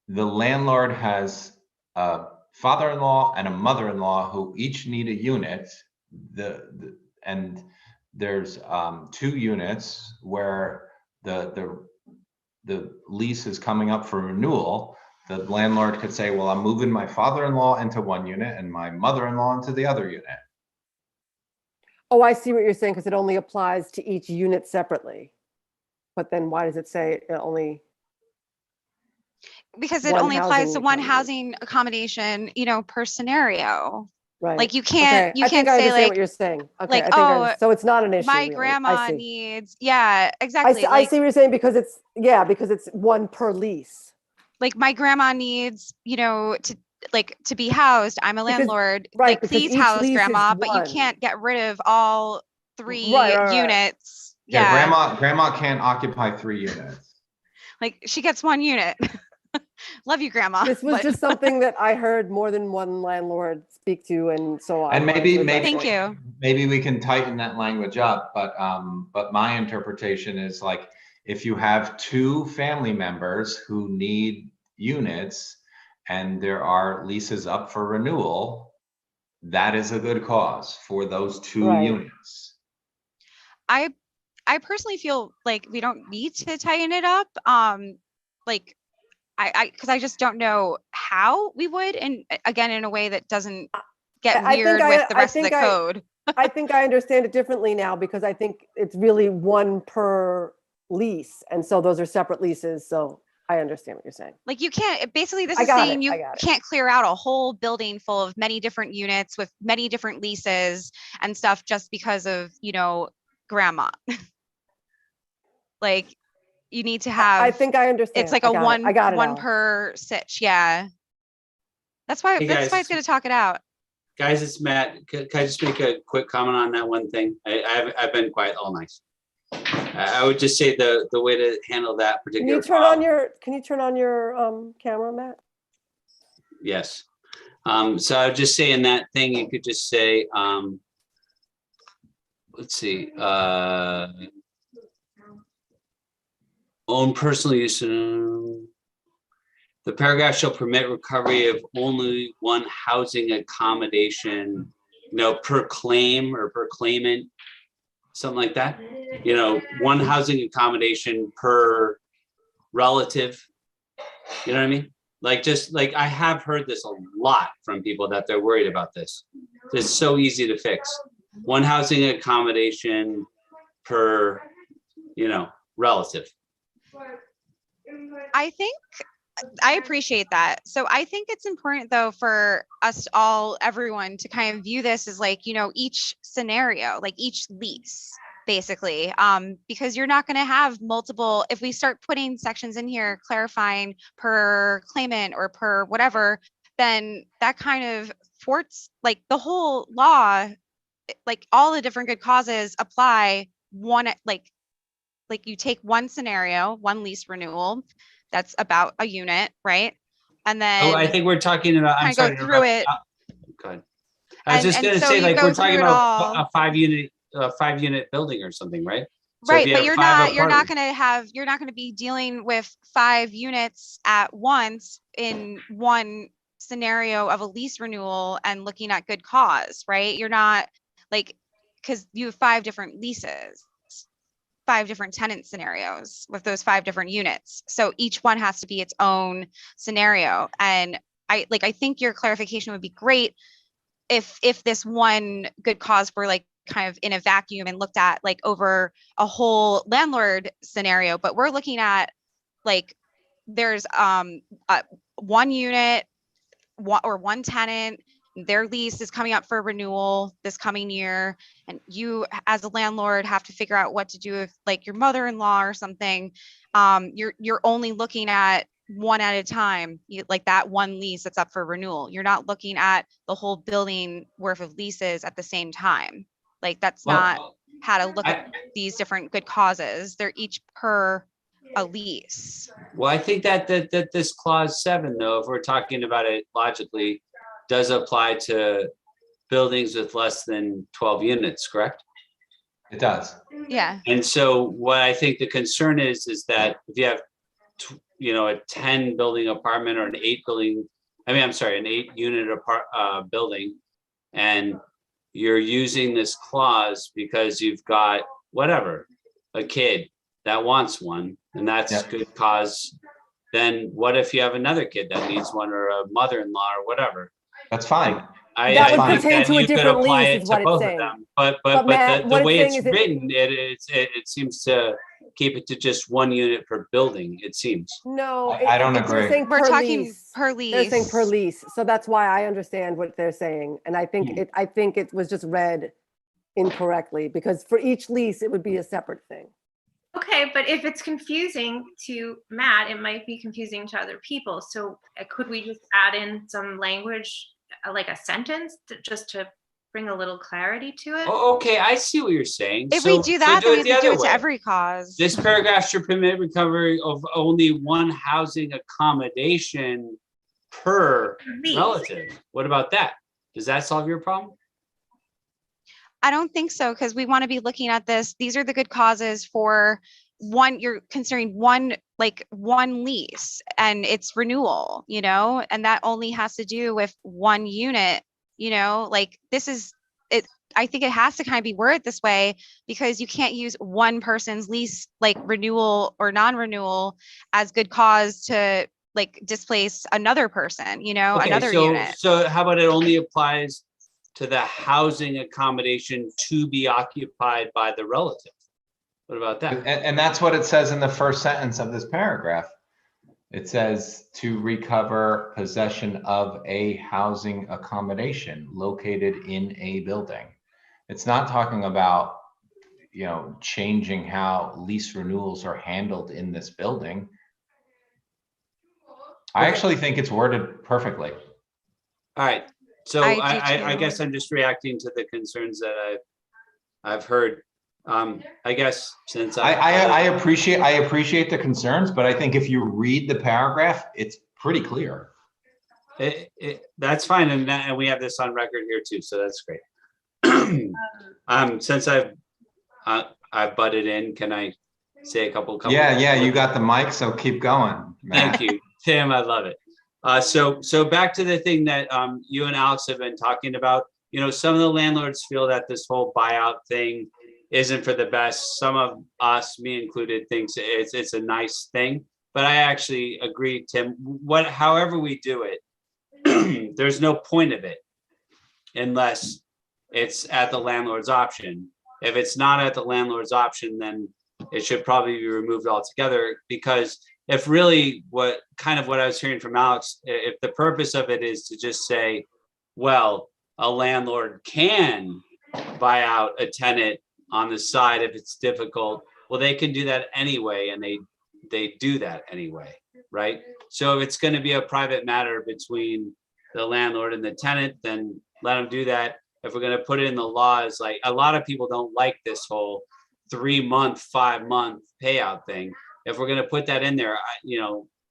the landlord has a father-in-law and a mother-in-law who each need a unit, and there's 2 units where the lease is coming up for renewal, the landlord could say, well, I'm moving my father-in-law into 1 unit and my mother-in-law into the other unit. Oh, I see what you're saying, because it only applies to each unit separately. But then why does it say it only? Because it One only applies to housing one housing accommodation, you know, per scenario. Right. Like you can't, Okay. I think I say understand like, what you're saying. Okay. like, I think oh, so it's not an issue. my really. grandma I see. needs, yeah, exactly. I see what you're saying, because it's 1 per lease. Like my grandma needs, you know, to be housed. I'm a landlord. Right, Like, because please each house lease is grandma, but you 1. can't get rid of all 3 Right. units. Yeah, grandma can't occupy 3 units. Like she gets 1 unit. Love you, grandma. This was just something that I heard more than one landlord speak to, and so I. And maybe Thank you. Maybe we can tighten that language up, but my interpretation is like, if you have 2 family members who need units and there are leases up for renewal, that is a good cause for those 2 Right. units. I personally feel like we don't need to tighten it up. Like because I just don't know how we would, and again, in a way that doesn't get weird with the rest of the code. I think I understand it differently now, because I think it's really 1 per lease, and so those are separate leases. So I understand what you're saying. Like you can't, basically this I is got saying it, you I got it. can't clear out a whole building full of many different units with many different leases and stuff just because of, you know, grandma. Like you need to have, I think I understand. it's like I a got it one now. per sitch. Yeah. That's why, Hey, that's why guys. it's going to talk it out. Guys, it's Matt. Can I just make a quick comment on that one thing? I've been quiet all night. I would just say the way to handle that Can particular you turn problem- on your, can you turn on your camera, Matt? Yes. So I would just say in that thing, you could just say, let's see, own personal use. The paragraph shall permit recovery of only one housing accommodation, per claim or per claimant, something like that. One housing accommodation per relative. You know what I mean? Just like I have heard this a lot from people that they're worried about this. It's so easy to fix. One housing accommodation per, relative. I think I appreciate that. So I think it's important though for us all, everyone to kind of view this as like, each scenario, like each lease, basically, because you're not going to have multiple, if we start putting sections in here clarifying per claimant or per whatever, then that kind of thwarts like the whole law, like all the different good causes apply one, like you take one scenario, one lease renewal, that's about a unit, right? And then I think we're talking about, I'm sorry go through it. Go ahead. I was just gonna so say, you like, go we're talking through it about all. a 5-unit building or something, right? So if Right, you but have you're five not apartments- you're not going to be dealing with 5 units at once in one scenario of a lease renewal and looking at good cause, right? You're not because you have 5 different leases, 5 different tenant scenarios with those 5 different units. So each one has to be its own scenario. And I think your clarification would be great if this one good cause were kind of in a vacuum and looked at over a whole landlord scenario. But we're looking at there's one unit or one tenant, their lease is coming up for renewal this coming year, and you as a landlord have to figure out what to do if your mother-in-law or something. You're only looking at one at a time, that one lease that's up for renewal. You're not looking at the whole building worth of leases at the same time. That's not how to look at these different good causes. They're each per a lease. Well, I think that this clause 7, though, if we're talking about it logically, does apply to buildings with less than 12 units, correct? It does. Yeah. And so what I think the concern is that if you have, a 10 building apartment or an 8-unit building, and you're using this clause because you've got a kid that wants one, and that's good cause, then what if you have another kid that needs one, or a mother-in-law or whatever? That's fine. That would think pertain that to a you could different apply lease, it is to what it's both of saying. them. But Matt, the what way it's it's saying is written, it seems to keep it to just 1 unit per building, it seems. No, I don't they're agree. saying We're per talking lease. per They're saying per lease. lease. So that's why I understand what they're saying. And I think it was just read incorrectly, because for each lease, it would be a separate thing. Okay, but if it's confusing to Matt, it might be confusing to other people. So could we just add in some language, like a sentence, just to bring a little clarity to it? Okay, I see what you're saying. If we do that, then we have to do it to every cause. This paragraph should permit recovery of only one housing accommodation per relative. What about that? Does that solve your problem? I don't think so, because we want to be looking at this. These are the good causes for one. You're considering one lease and its renewal, and that only has to do with 1 unit, this is it. I think it has to kind of be worded this way, because you can't use one person's lease, renewal or non-renewal, as good cause to displace another person, another unit. So how about it only applies to the housing accommodation to be occupied by the relative? What about that? And that's what it says in the first sentence of this paragraph. It says to recover possession of a housing accommodation located in a building. It's not talking about, changing how lease renewals are handled in this building. I actually think it's worded perfectly. All right. So I do I too. guess I'm just reacting to the concerns that I've heard I guess since I appreciate the concerns, but I think if you read the paragraph, it's pretty clear. That's fine, and we have this on record here too, so that's great. Since I've butted in, can I say a couple? Yeah, you got the mic, so keep going, Matt. Thank you, Tim. I love it. So back to the thing that you and Alex have been talking about. You know, some of the landlords feel that this whole buyout thing isn't for the best. Some of us, me included, thinks it's a nice thing. But I actually agree, Tim. However we do it, there's no point of it unless it's at the landlord's option. If it's not at the landlord's option, then it should probably be removed altogether, because if really what I was hearing from Alex, if the purpose of it is to just say, well, a landlord can buy out a tenant on the side if it's difficult, well, they can do that anyway, and they do that anyway, right? So if it's going to be a private matter between the landlord and the tenant, then let them do that. If we're going to put it in the law, is like, a lot of people don't like this whole 3-month, 5-month payout thing. If we're going to put that in there,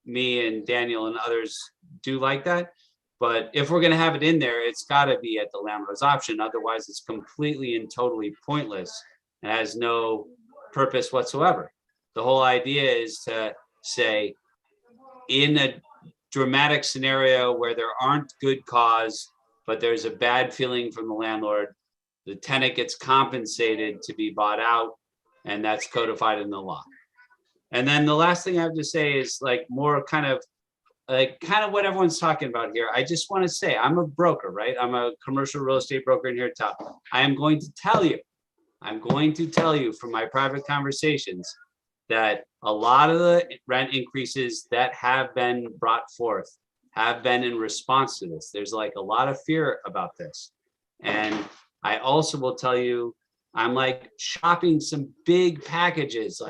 me and Daniel and others do like that. But if we're going to have it in there, it's got to be at the landlord's option. Otherwise, it's completely and totally pointless and has no purpose whatsoever. The whole idea is to say, in a dramatic scenario where there aren't good cause, but there's a bad feeling from the landlord, the tenant gets compensated to be bought out, and that's codified in the law. And then the last thing I have to say is more kind of what everyone's talking about here. I just want to say, I'm a broker, right? I'm a commercial real estate broker in here at top. I'm going to tell you from my private conversations that a lot of the rent increases that have been brought forth have been in response to this. There's a lot of fear about this. And I also will tell you, I'm shopping some big packages,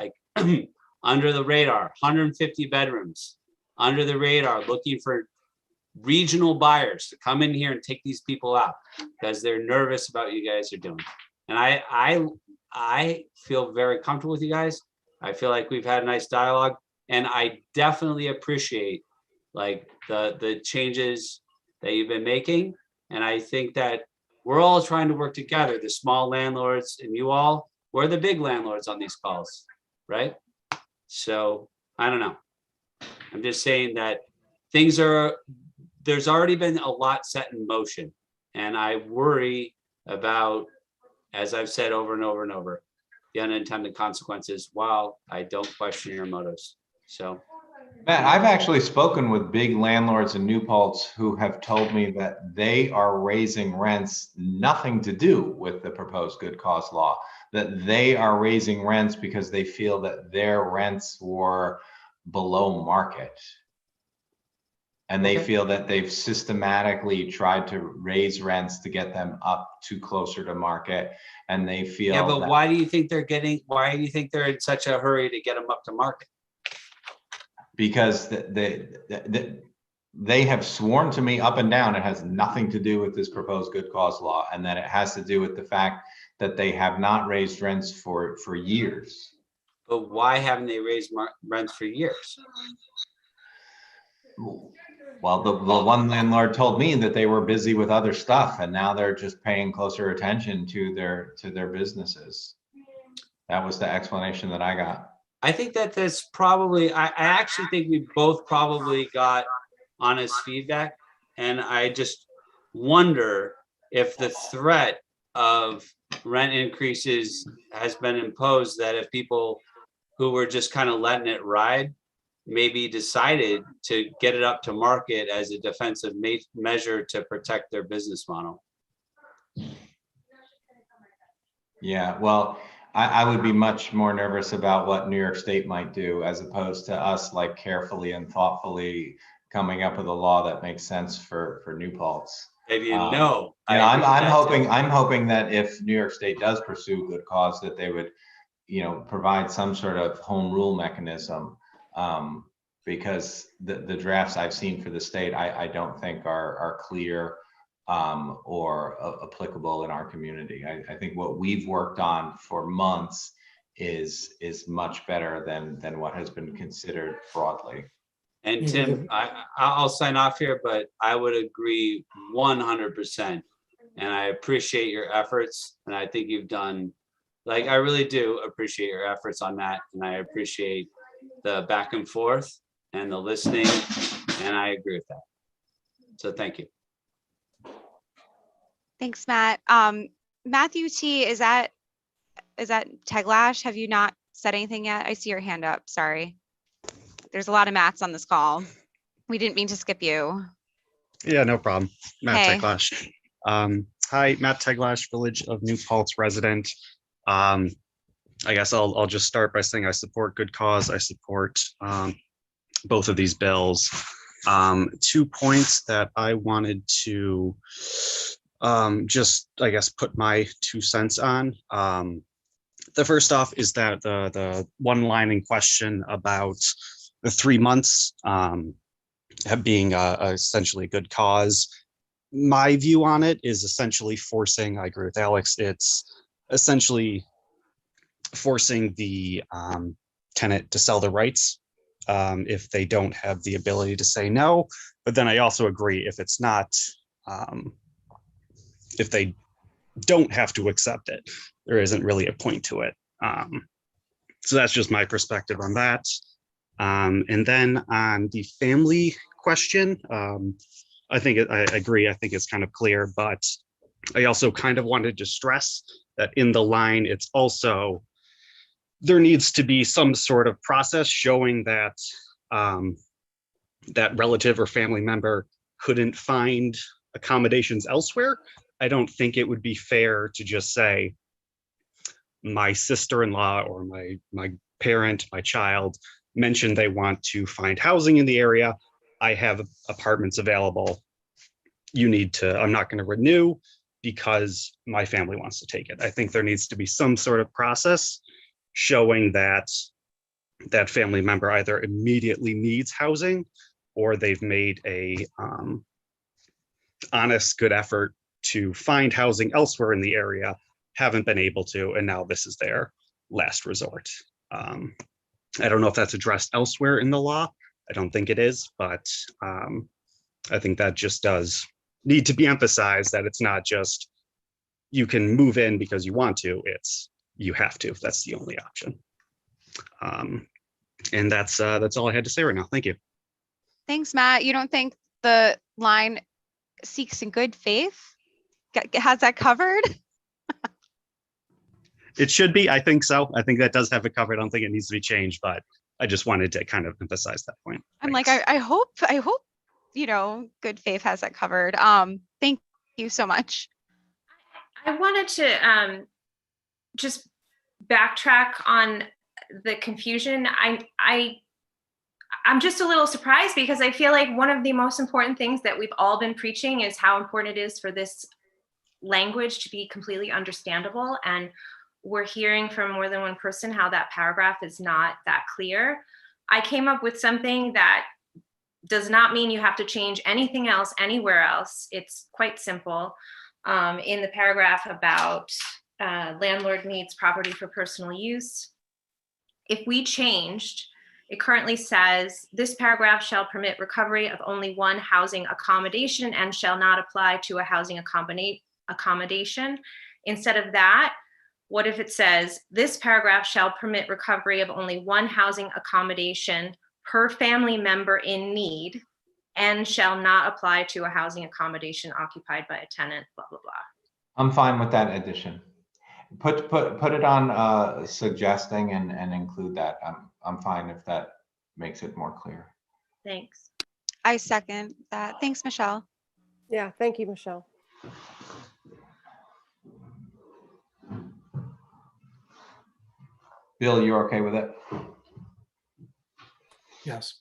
under the radar, 150 bedrooms, under the radar, looking for regional buyers to come in here and take these people out because they're nervous about what you guys are doing. And I feel very comfortable with you guys. I feel like we've had a nice dialogue, and I definitely appreciate the changes that you've been making. And I think that we're all trying to work together, the small landlords and you all, we're the big landlords on these calls, right? So I don't know. I'm just saying that there's already been a lot set in motion, and I worry about, as I've said over and over and over, the unintended consequences, while I don't question your motives. So, Matt, I've actually spoken with big landlords in New Paltz who have told me that they are raising rents, nothing to do with the proposed good cause law, that they are raising rents because they feel that their rents were below market. And they feel that they've systematically tried to raise rents to get them up to closer to market. And they feel— yeah, but why do you think they're in such a hurry to get them up to market? Because they have sworn to me up and down it has nothing to do with this proposed good cause law, and that it has to do with the fact that they have not raised rents for years. But why haven't they raised rents for years? Well, the one landlord told me that they were busy with other stuff, and now they're just paying closer attention to their businesses. That was the explanation that I got. I think that's probably, I actually think we both probably got honest feedback. And I just wonder if the threat of rent increases has been imposed, that if people who were just kind of letting it ride maybe decided to get it up to market as a defensive measure to protect their business model. Yeah, well, I would be much more nervous about what New York State might do, as opposed to us carefully and thoughtfully coming up with a law that makes sense for New Paltz. I'm hoping that if New York State does pursue good cause, that they would, provide some sort of home rule mechanism, because the drafts I've seen for the state, I don't think are clear or applicable in our community. I think what we've worked on for months is much better than what has been considered broadly. And Tim, I'll sign off here, but I would agree 100%. And I appreciate your efforts. And I think you've done, like, I really do appreciate your efforts on that. And I appreciate the back and forth and the listening. And I agree with that. So thank you. Thanks, Matt. Matthew T, is that Teglash? Have you not said anything yet? I see your hand up. Sorry. There's a lot of Matts on this call. We didn't mean to skip you. Yeah, no problem. Matt Hey. Teglash. Hi, Matt Teglash, Village of New Paltz resident. I guess I'll just start by saying I support good cause. I support both of these bills. 2 points that I wanted to just, I guess, put my 2 cents on. The first off is that the one line in question about the 3 months being essentially a good cause. My view on it is essentially forcing, I agree with Alex, it's essentially forcing the tenant to sell the rights if they don't have the ability to say no. But then I also agree if it's not, if they don't have to accept it, there isn't really a point to it. So that's just my perspective on that. And then on the family question, I think I agree. I think it's kind of clear, but I also kind of wanted to stress that in the line, it's also, there needs to be some sort of process showing that that relative or family member couldn't find accommodations elsewhere. I don't think it would be fair to just say my sister-in-law or my parent, my child mentioned they want to find housing in the area. I have apartments available. You need to, I'm not going to renew because my family wants to take it. I think there needs to be some sort of process showing that that family member either immediately needs housing or they've made a honest, good effort to find housing elsewhere in the area, haven't been able to, and now this is their last resort. I don't know if that's addressed elsewhere in the law. I don't think it is, but I think that just does need to be emphasized, that it's not just you can move in because you want to, it's you have to. That's the only option. And that's all I had to say right now. Thank you. Thanks, Matt. You don't think the line seeks in good faith has that covered? It should be. I think so. I think that does have it covered. I don't think it needs to be changed, but I just wanted to kind of emphasize that point. I'm like, I hope, you know, good faith has that covered. Thank you so much. I wanted to just backtrack on the confusion. I'm just a little surprised because I feel like one of the most important things that we've all been preaching is how important it is for this language to be completely understandable. And we're hearing from more than one person how that paragraph is not that clear. I came up with something that does not mean you have to change anything else anywhere else. It's quite simple. In the paragraph about landlord needs property for personal use, if we changed, it currently says this paragraph shall permit recovery of only one housing accommodation and shall not apply to a housing accommodation. Instead of that, what if it says this paragraph shall permit recovery of only one housing accommodation per family member in need and shall not apply to a housing accommodation occupied by a tenant, blah, blah, blah. I'm fine with that addition. Put it on suggesting and include that. I'm fine if that makes it more clear. Thanks. I second that. Thanks, Michelle. Yeah, thank you, Michelle. Bill, you're okay with it? Yes.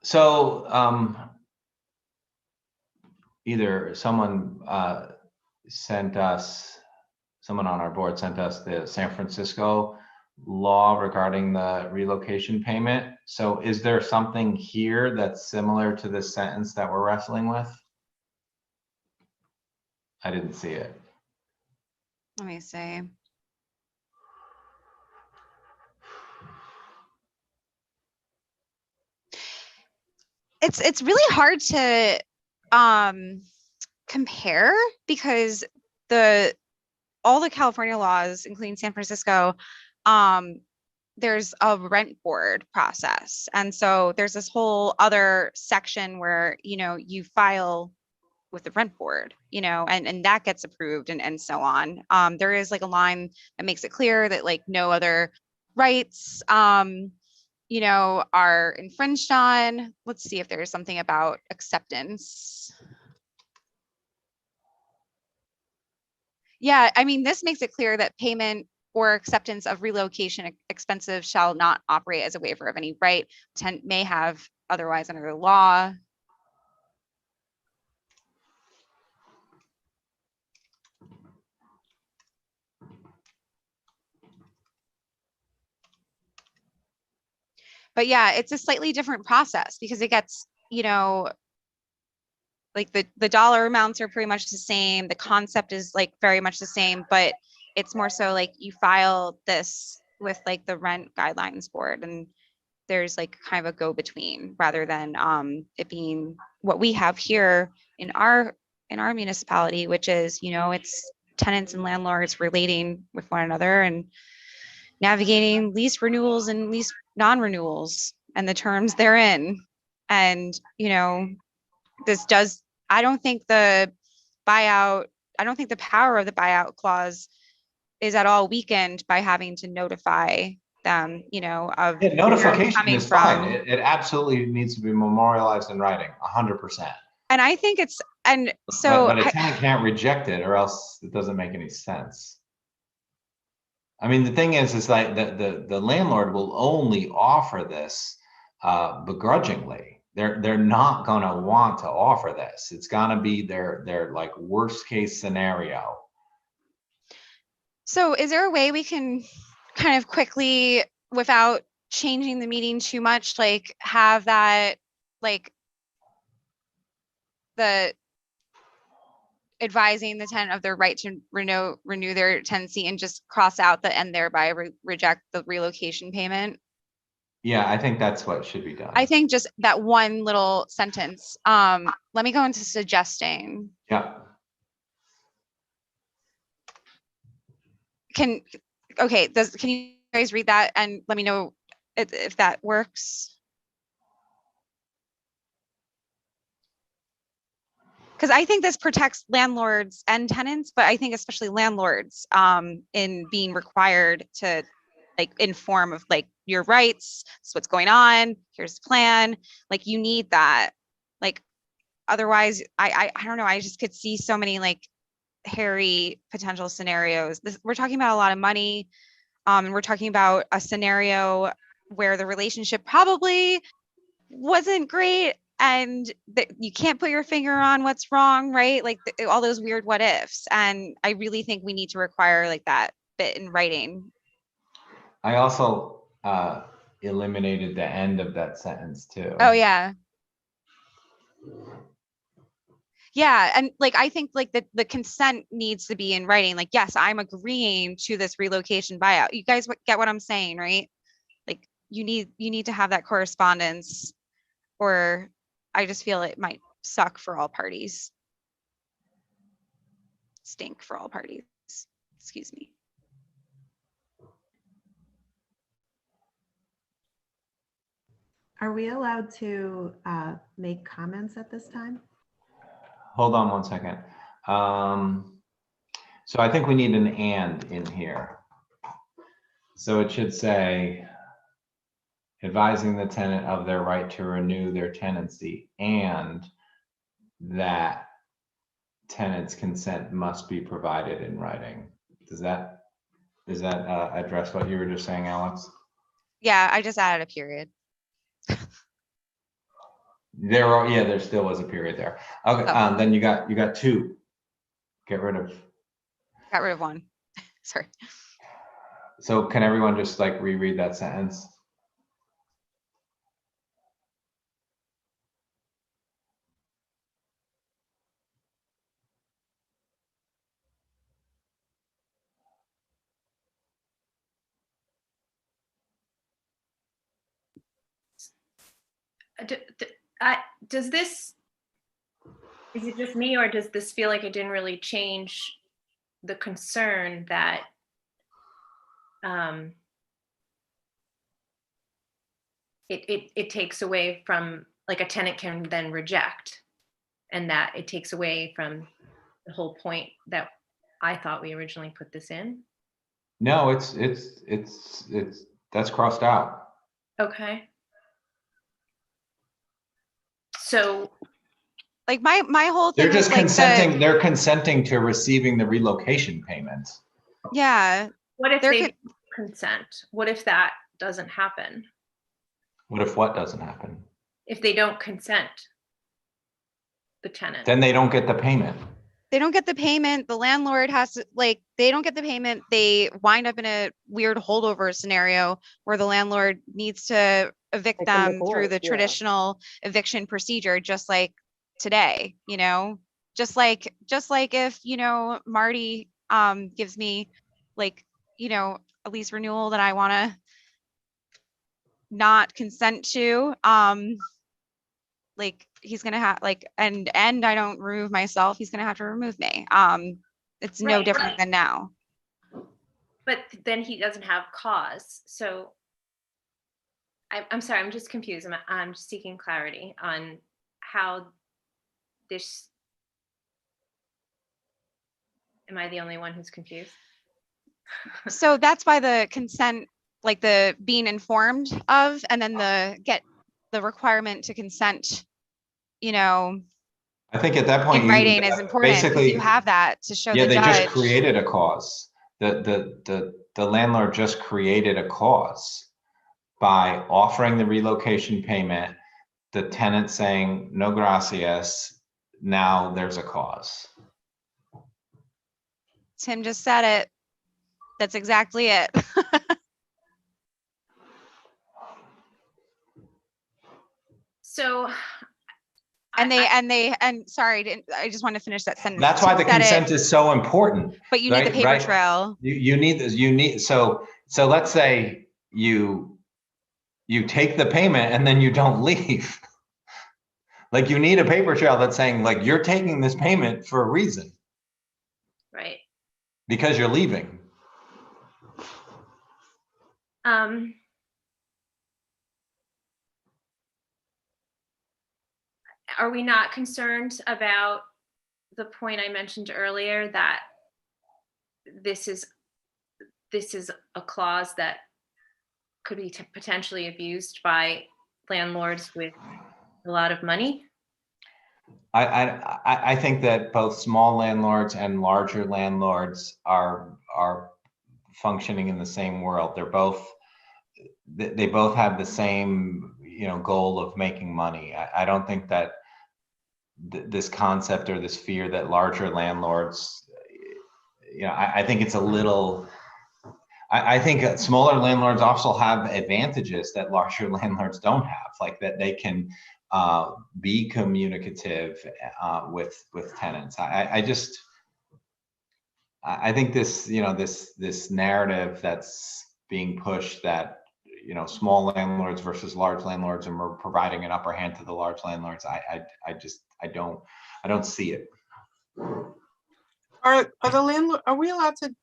So either someone sent us, someone on our board sent us the San Francisco law regarding the relocation payment. So is there something here that's similar to this sentence that we're wrestling with? I didn't see it. Let me see. It's really hard to compare because all the California laws, including San Francisco, there's a rent board process. And so there's this whole other section where, you file with the rent board, and that gets approved and so on. There is like a line that makes it clear that like no other rights, are infringed on. Let's see if there's something about acceptance. Yeah, I mean, this makes it clear that payment or acceptance of relocation expenses shall not operate as a waiver of any right tenant may have otherwise under the law. But yeah, it's a slightly different process because it gets, like the dollar amounts are pretty much the same. The concept is like very much the same, but it's more so like you file this with like the rent guidelines board, and there's like kind of a go between rather than it being what we have here in our municipality, which is, it's tenants and landlords relating with one another and navigating lease renewals and lease non-renewals and the terms therein. And, I don't think the power of the buyout clause is at all weakened by having to notify them, of Yeah, notification coming is from. fine. It absolutely needs to be memorialized in writing, 100%. And I think so. But a tenant can't reject it, or else it doesn't make any sense. I mean, the thing is like the landlord will only offer this begrudgingly. They're not going to want to offer this. It's going to be their like worst case scenario. So is there a way we can kind of quickly, without changing the meeting too much, like have that, like the advising the tenant of their right to renew their tenancy, and just cross out the and thereby reject the relocation payment? Yeah, I think that's what should be done. I think just that one little sentence. Let me go into suggesting. Yeah. Can you guys read that and let me know if that works? Because I think this protects landlords and tenants, but I think especially landlords in being required to like inform of like your rights, this is what's going on, here's the plan. Like you need that. Like otherwise, I don't know, I just could see so many like hairy potential scenarios. We're talking about a lot of money. And we're talking about a scenario where the relationship probably wasn't great and you can't put your finger on what's wrong, right? Like all those weird what ifs. And I really think we need to require like that bit in writing. I also eliminated the end of that sentence too. Oh yeah. Yeah, and like I think like the consent needs to be in writing. Like, yes, I'm agreeing to this relocation buyout. You guys get what I'm saying, right? Like you need to have that correspondence, or I just feel it might suck for all parties. Stink for all parties. Excuse me. Are we allowed to make comments at this time? Hold on one second. So I think we need an and in here. So it should say, advising the tenant of their right to renew their tenancy and that tenant's consent must be provided in writing. Does that address what you were just saying, Alex? Yeah, I just added a period. There still was a period there. Okay, then you got two. Got rid of one. Sorry. So can everyone just like reread that sentence? Does this, is it just me, or does this feel like it didn't really change the concern that it takes away from, like, a tenant can then reject, and that it takes away from the whole point that I thought we originally put this in? No, that's crossed out. Okay. So Like my whole thing They're just was like consenting, they're consenting to receiving the relocation payments. yeah. what if There they could- consent? What if that doesn't happen? What if what doesn't happen? If they don't consent, the tenant. Then they don't get the payment. They don't get the payment. The landlord has to, like, they don't get the payment. They wind up in a weird holdover scenario where the landlord needs to evict Take them to them through court, the yeah. traditional eviction procedure, just like today, you know, just like if, you know, Marty gives me, like, you know, a lease renewal that I want to not consent to, like he's gonna have, like, and I don't remove myself, he's gonna have to remove me. It's no Right, different right. than now. But then he doesn't have cause. So I'm sorry, I'm just confused. I'm just seeking clarity on how this. Am I the only one who's confused? So that's why the consent, like the being informed of, and then the requirement to consent, you know, I think at that point, in writing is important, because basically, you have that to show yeah, the they just judge. created a cause. The landlord just created a cause by offering the relocation payment, the tenant saying, no gracias, now there's a cause. Tim just said it. That's exactly it. So. And sorry, I just want to finish that sentence. That's why Tim the said it, consent is so important. but you need the paper trail. You need this, so let's say you take the payment and then you don't leave. Like, you need a paper trail that's saying, like, you're taking this payment for a reason. Right. Because you're leaving. Are we not concerned about the point I mentioned earlier, that this is a clause that could be potentially abused by landlords with a lot of money? I think that both small landlords and larger landlords are functioning in the same world. They both have the same, you know, goal of making money. I don't think that this concept or this fear that larger landlords, you know, I think it's a little. I think smaller landlords also have advantages that larger landlords don't have, like that they can be communicative with tenants. I think this, you know, this narrative that's being pushed that, you know, small landlords versus large landlords, and we're providing an upper hand to the large landlords. I don't see it. Are the landlord, are we allowed to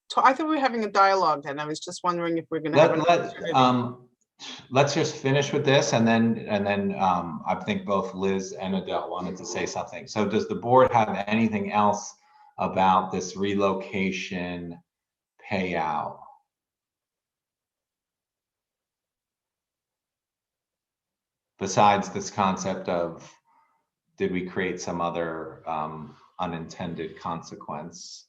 talk? I thought we were having a dialogue then. I was just wondering if we're gonna have. Let's just finish with this, and then I think both Liz and Adele wanted to say something. So does the board have anything else about this relocation payout? Besides this concept of, did we create some other unintended consequence?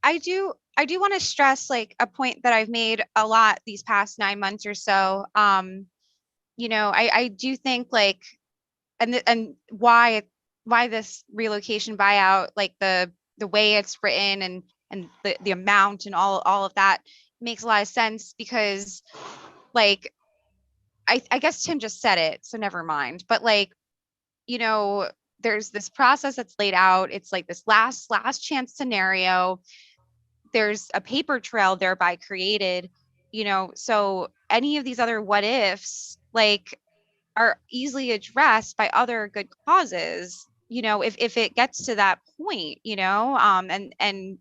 I do want to stress, like, a point that I've made a lot these past 9 months or so. You know, I do think, like, and why this relocation buyout, like the way it's written, and the amount and all of that makes a lot of sense, because like, I guess Tim just said it, so never mind. But like, there's this process that's laid out. It's like this last chance scenario. There's a paper trail thereby created, so any of these other what ifs like are easily addressed by other good causes, if it gets to that point, and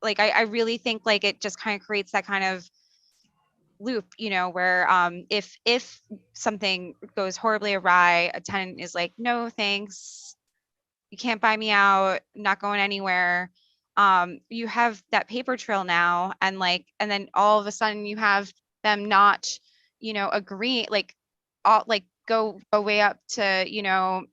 like I really think like it just kind of creates that kind of loop, where if something goes horribly awry, a tenant is like, no thanks, you can't buy me out, I'm not going anywhere. You have that paper trail now, and then all of a sudden you have them not, agree, like all like go way up to,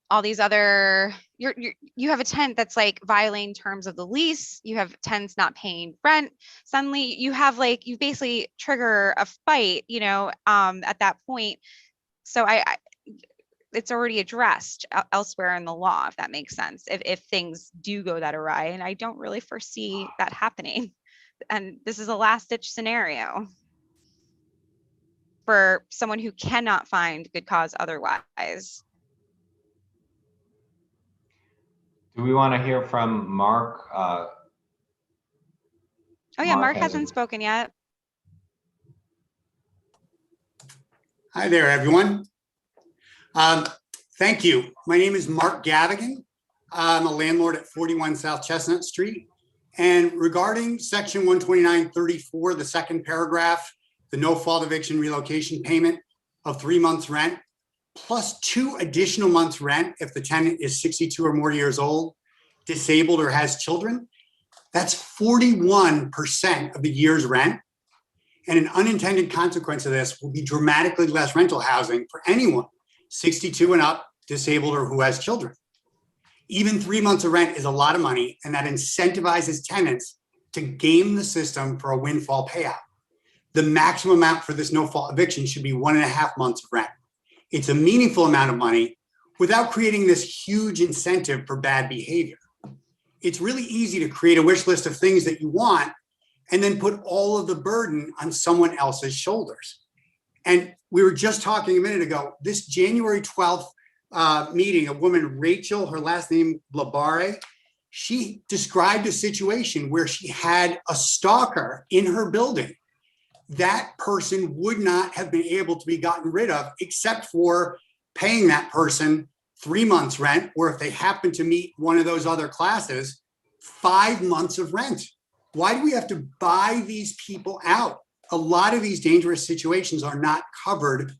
all these other, you have a tenant that's like violating terms of the lease, you have tenants not paying rent, suddenly you have like, you basically trigger a fight, at that point. So I it's already addressed elsewhere in the law, if that makes sense, if things do go that awry, and I don't really foresee that happening. And this is a last ditch scenario for someone who cannot find good cause otherwise. Do we want to hear from Mark? Oh yeah, Mark has hasn't spoken yet. Hi there, everyone. Thank you. My name is Mark Gavigan. I'm a landlord at 41 South Chestnut Street. And regarding section 129.34, the second paragraph, the no fault eviction relocation payment of 3 months rent, plus 2 additional months rent if the tenant is 62 or more years old, disabled, or has children, that's 41% of the year's rent. And an unintended consequence of this will be dramatically less rental housing for anyone 62 and up, disabled, or who has children. Even 3 months of rent is a lot of money, and that incentivizes tenants to game the system for a windfall payout. The maximum amount for this no-fault eviction should be 1.5 months of rent. It's a meaningful amount of money without creating this huge incentive for bad behavior. It's really easy to create a wish list of things that you want and then put all of the burden on someone else's shoulders. And we were just talking a minute ago, this January 12th meeting, a woman, Rachel, her last name Labare, she described a situation where she had a stalker in her building. That person would not have been able to be gotten rid of except for paying that person 3 months rent, or if they happen to meet one of those other classes, 5 months of rent. Why do we have to buy these people out? A lot of these dangerous situations are not covered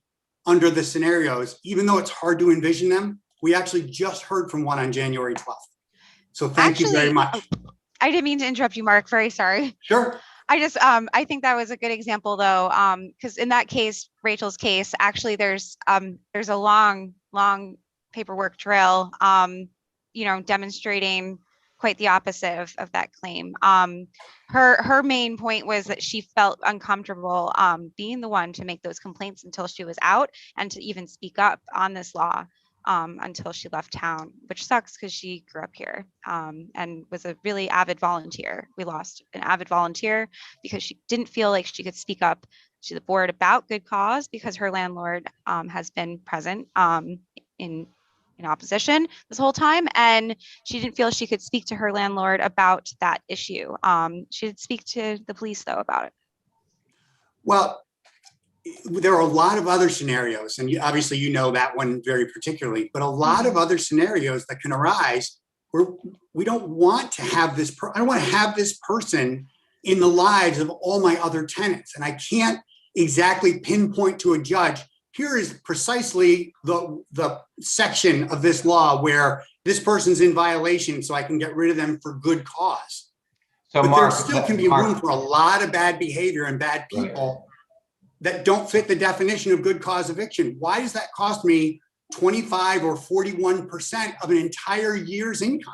under the scenarios, even though it's hard to envision them. We actually just heard from one on January 12th. So thank you very much. I didn't mean to interrupt you, Mark. Very sorry. Sure. I just, I think that was a good example though, because in that case, Rachel's case, actually there's a long paperwork trail, demonstrating quite the opposite of that claim. Her main point was that she felt uncomfortable being the one to make those complaints until she was out, and to even speak up on this law until she left town, which sucks because she grew up here and was a really avid volunteer. We lost an avid volunteer because she didn't feel like she could speak up to the board about good cause because her landlord has been present in opposition this whole time, and she didn't feel she could speak to her landlord about that issue. She did speak to the police though about it. Well, there are a lot of other scenarios, and obviously you know that one very particularly, but a lot of other scenarios that can arise where we don't want to have this, I don't want to have this person in the lives of all my other tenants, and I can't exactly pinpoint to a judge, here is precisely the section of this law where this person's in violation, so I can get rid of them for good cause. So but Mark, there still can be room for a lot of bad behavior and bad people that don't fit the definition of good cause eviction. Why does that cost me 25 or 41% of an entire year's income?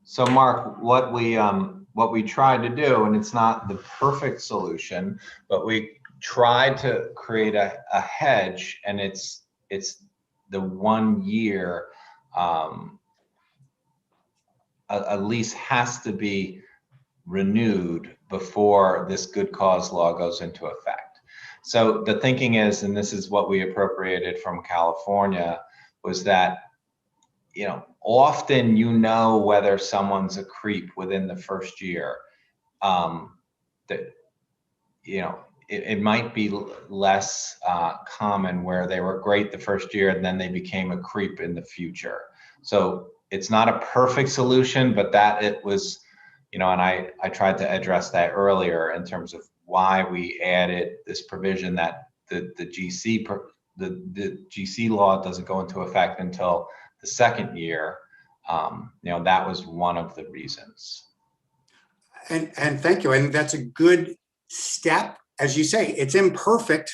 So Mark, what we tried to do, and it's not the perfect solution, but we tried to create a hedge, and it's the 1 year a lease has to be renewed before this good cause law goes into effect. So the thinking is, and this is what we appropriated from California, was that, you know, often you know whether someone's a creep within the first year. That, you know, it might be less common where they were great the first year and then they became a creep in the future. So it's not a perfect solution, but that it was, you know, and I tried to address that earlier in terms of why we added this provision that the GC law doesn't go into effect until the second year. You know, that was one of the reasons. And thank you. And that's a good step. As you say, it's imperfect,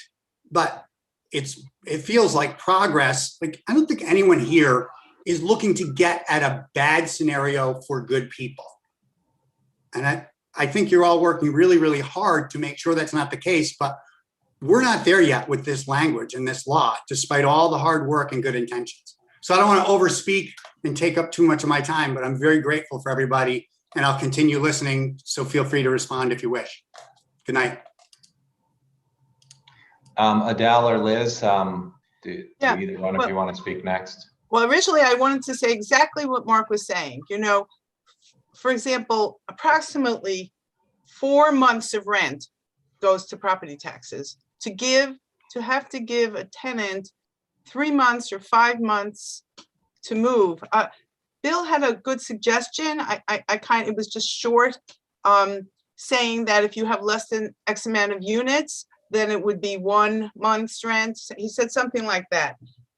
but it feels like progress. Like, I don't think anyone here is looking to get at a bad scenario for good people. And I think you're all working really, really hard to make sure that's not the case, but we're not there yet with this language and this law, despite all the hard work and good intentions. So I don't want to overspeak and take up too much of my time, but I'm very grateful for everybody, and I'll continue listening. So feel free to respond if you wish. Good night. Adele or Liz, do either one of you want to speak next? Well, originally I wanted to say exactly what Mark was saying. You know, for example, approximately 4 months of rent goes to property taxes. To have to give a tenant 3 months or 5 months to move. Bill had a good suggestion. It was just short, saying that if you have less than X amount of units, then it would be 1 month's rent. He said something like that.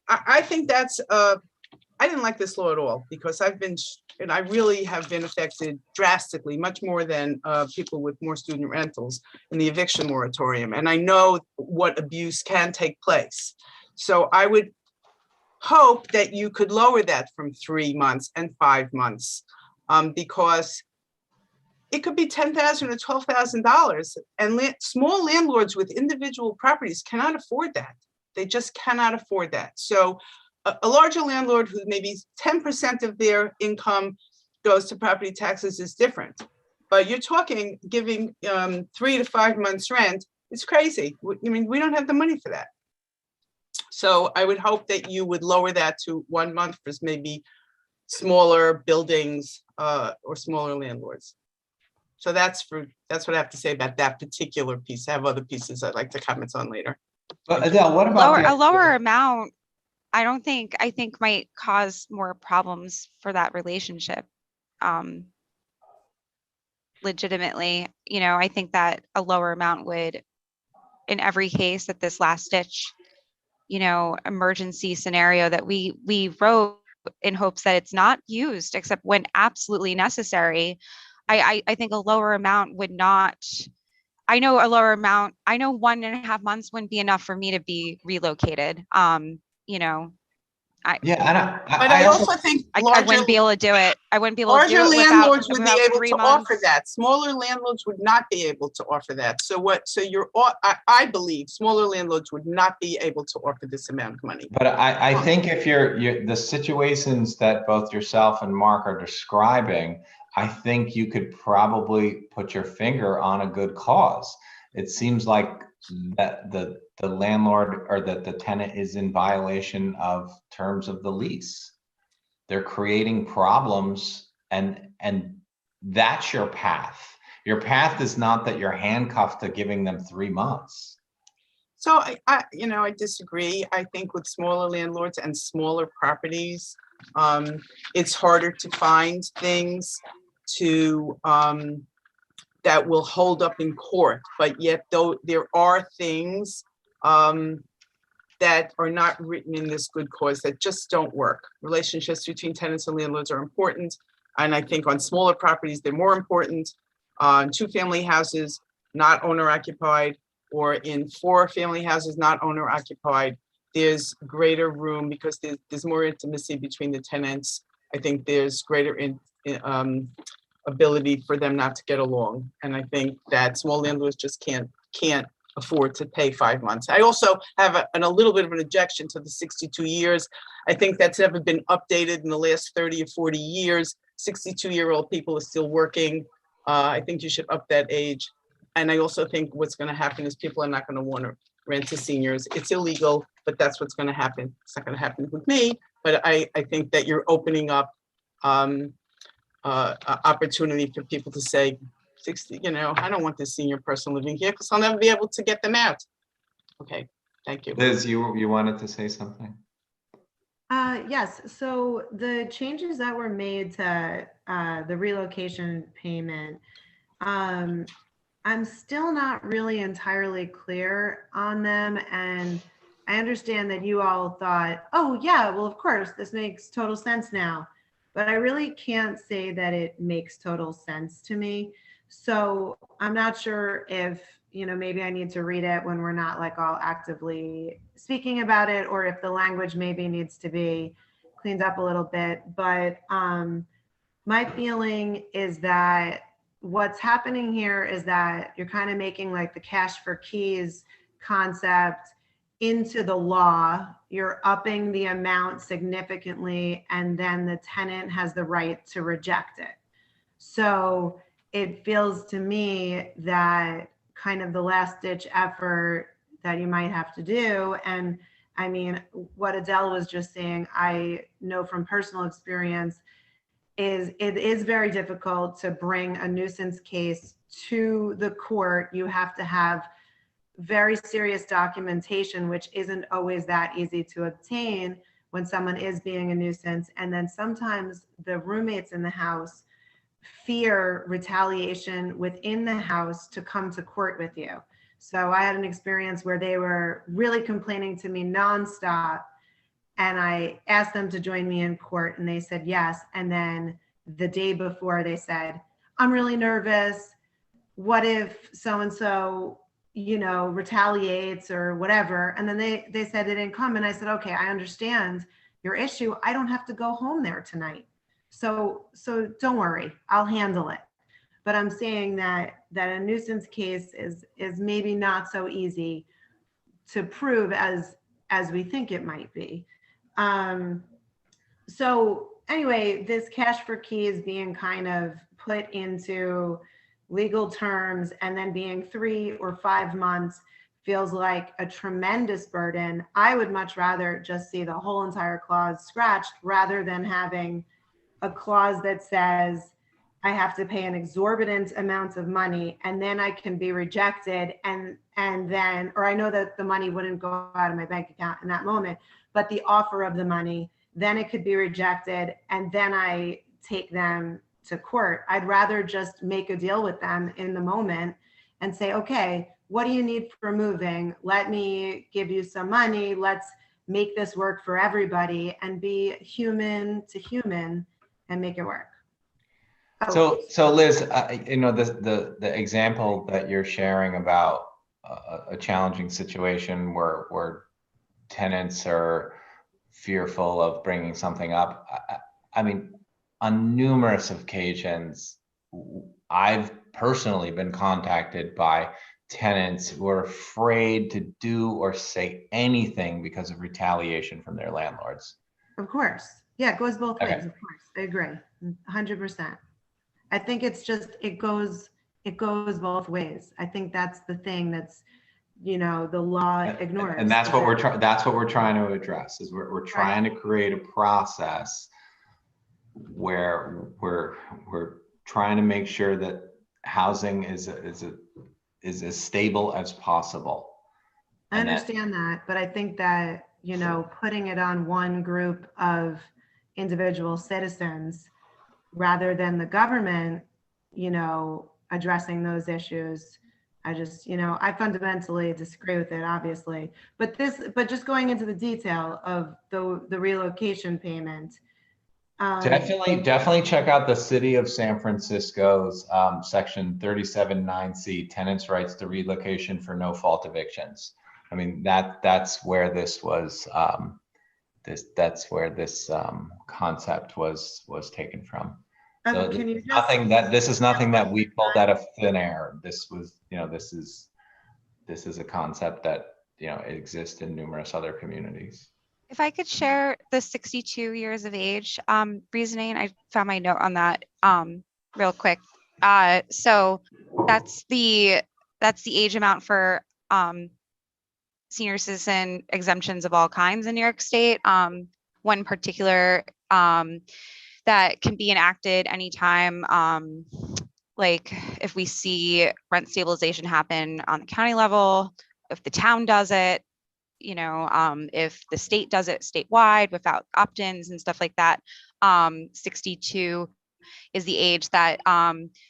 I think that's, I didn't like this law at all, because I really have been affected drastically, much more than people with more student rentals in the eviction moratorium. And I know what abuse can take place. So I would hope that you could lower that from 3 months and 5 months, because it could be $10,000 or $12,000, and small landlords with individual properties cannot afford that. They just cannot afford that. So a larger landlord who maybe 10% of their income goes to property taxes is different. But you're talking giving 3 to 5 months rent. It's crazy. I mean, we don't have the money for that. So I would hope that you would lower that to 1 month for maybe smaller buildings or smaller landlords. So that's what I have to say about that particular piece. I have other pieces I'd like to comment on later. But Adele, what about a lower amount? I think might cause more problems for that relationship. Legitimately, you know, I think that a lower amount would, in every case, that this last ditch, you know, emergency scenario that we wrote in hopes that it's not used except when absolutely necessary. I think a lower amount would not. I know a lower amount. I know 1.5 months wouldn't be enough for me to be relocated. You know, I also think I wouldn't be able to do it. I wouldn't be able to do it larger landlords would be able 3 to months. offer that. Smaller landlords would not be able to offer that. So I believe smaller landlords would not be able to offer this amount of money. But I think if you're the situations that both yourself and Mark are describing, I think you could probably put your finger on a good cause. It seems like that the landlord or that the tenant is in violation of terms of the lease. They're creating problems, and that's your path. Your path is not that you're handcuffed to giving them 3 months. So I disagree. I think with smaller landlords and smaller properties, it's harder to find things that will hold up in court. But yet, though, there are things that are not written in this good cause that just don't work. Relationships between tenants and landlords are important, and I think on smaller properties they're more important. On 2-family houses, not owner occupied, or in 4-family houses, not owner occupied, there's greater room because there's more intimacy between the tenants. I think there's greater ability for them not to get along, and I think that small landlords just can't afford to pay 5 months. I also have a little bit of an objection to the 62 years. I think that's never been updated in the last 30 or 40 years. 62-year-old people are still working. I think you should up that age. And I also think what's going to happen is people are not going to want to rent to seniors. It's illegal, but that's what's going to happen. It's not going to happen with me, but I think that you're opening up opportunity for people to say, 60, I don't want this senior person living here because I'll never be able to get them out. Okay, thank you. Liz, you wanted to say something? Yes, so the changes that were made to the relocation payment, I'm still not really entirely clear on them. And I understand that you all thought, oh yeah, well, of course, this makes total sense now. But I really can't say that it makes total sense to me. So I'm not sure if, maybe I need to read it when we're not like all actively speaking about it, or if the language maybe needs to be cleaned up a little bit. But my feeling is that what's happening here is that you're kind of making like the cash for keys concept into the law. You're upping the amount significantly, and then the tenant has the right to reject it. So it feels to me that kind of the last ditch effort that you might have to do. And I mean, what Adele was just saying, I know from personal experience, is it is very difficult to bring a nuisance case to the court. You have to have very serious documentation, which isn't always that easy to obtain when someone is being a nuisance. And then sometimes the roommates in the house fear retaliation within the house to come to court with you. So I had an experience where they were really complaining to me nonstop, and I asked them to join me in court, and they said yes. And then the day before they said, I'm really nervous. What if so-and-so, retaliates or whatever? And then they said they didn't come. And I said, okay, I understand your issue. I don't have to go home there tonight. So don't worry, I'll handle it. But I'm saying that a nuisance case is maybe not so easy to prove as we think it might be. So anyway, this cash for keys being kind of put into legal terms and then being 3 or 5 months feels like a tremendous burden. I would much rather just see the whole entire clause scratched rather than having a clause that says I have to pay an exorbitant amount of money and then I can be rejected, and then, or I know that the money wouldn't go out of my bank account in that moment, but the offer of the money, then it could be rejected, and then I take them to court. I'd rather just make a deal with them in the moment and say, okay, what do you need for moving? Let me give you some money. Let's make this work for everybody and be human to human and make it work. So Liz, the example that you're sharing about a challenging situation where tenants are fearful of bringing something up. I mean, on numerous occasions, I've personally been contacted by tenants who are afraid to do or say anything because of retaliation from their landlords. Of course. Yeah, it goes both ways, of course. I agree, 100%. I think it's just, it goes both ways. I think that's the thing that's, the law ignores. And that's what we're trying to address, is we're trying to create a process where we're trying to make sure that housing is as stable as possible. I understand that, but I think that, putting it on one group of individual citizens rather than the government, addressing those issues, I just, I fundamentally disagree with it, obviously. But just going into the detail of the relocation payment. Definitely check out the City of San Francisco's section 37(9)(c), tenants' rights to relocation for no fault evictions. I mean, that's where this was. That's where this concept was taken from. So this is nothing that we pulled out of thin air. This was, this is a concept that exists in numerous other communities. If I could share the 62 years of age reasoning, I found my note on that real quick. So that's the age amount for senior citizen exemptions of all kinds in New York State. One particular that can be enacted anytime, like if we see rent stabilization happen on the county level, if the town does it, you know, if the state does it statewide without opt-ins and stuff like that. 62 is the age that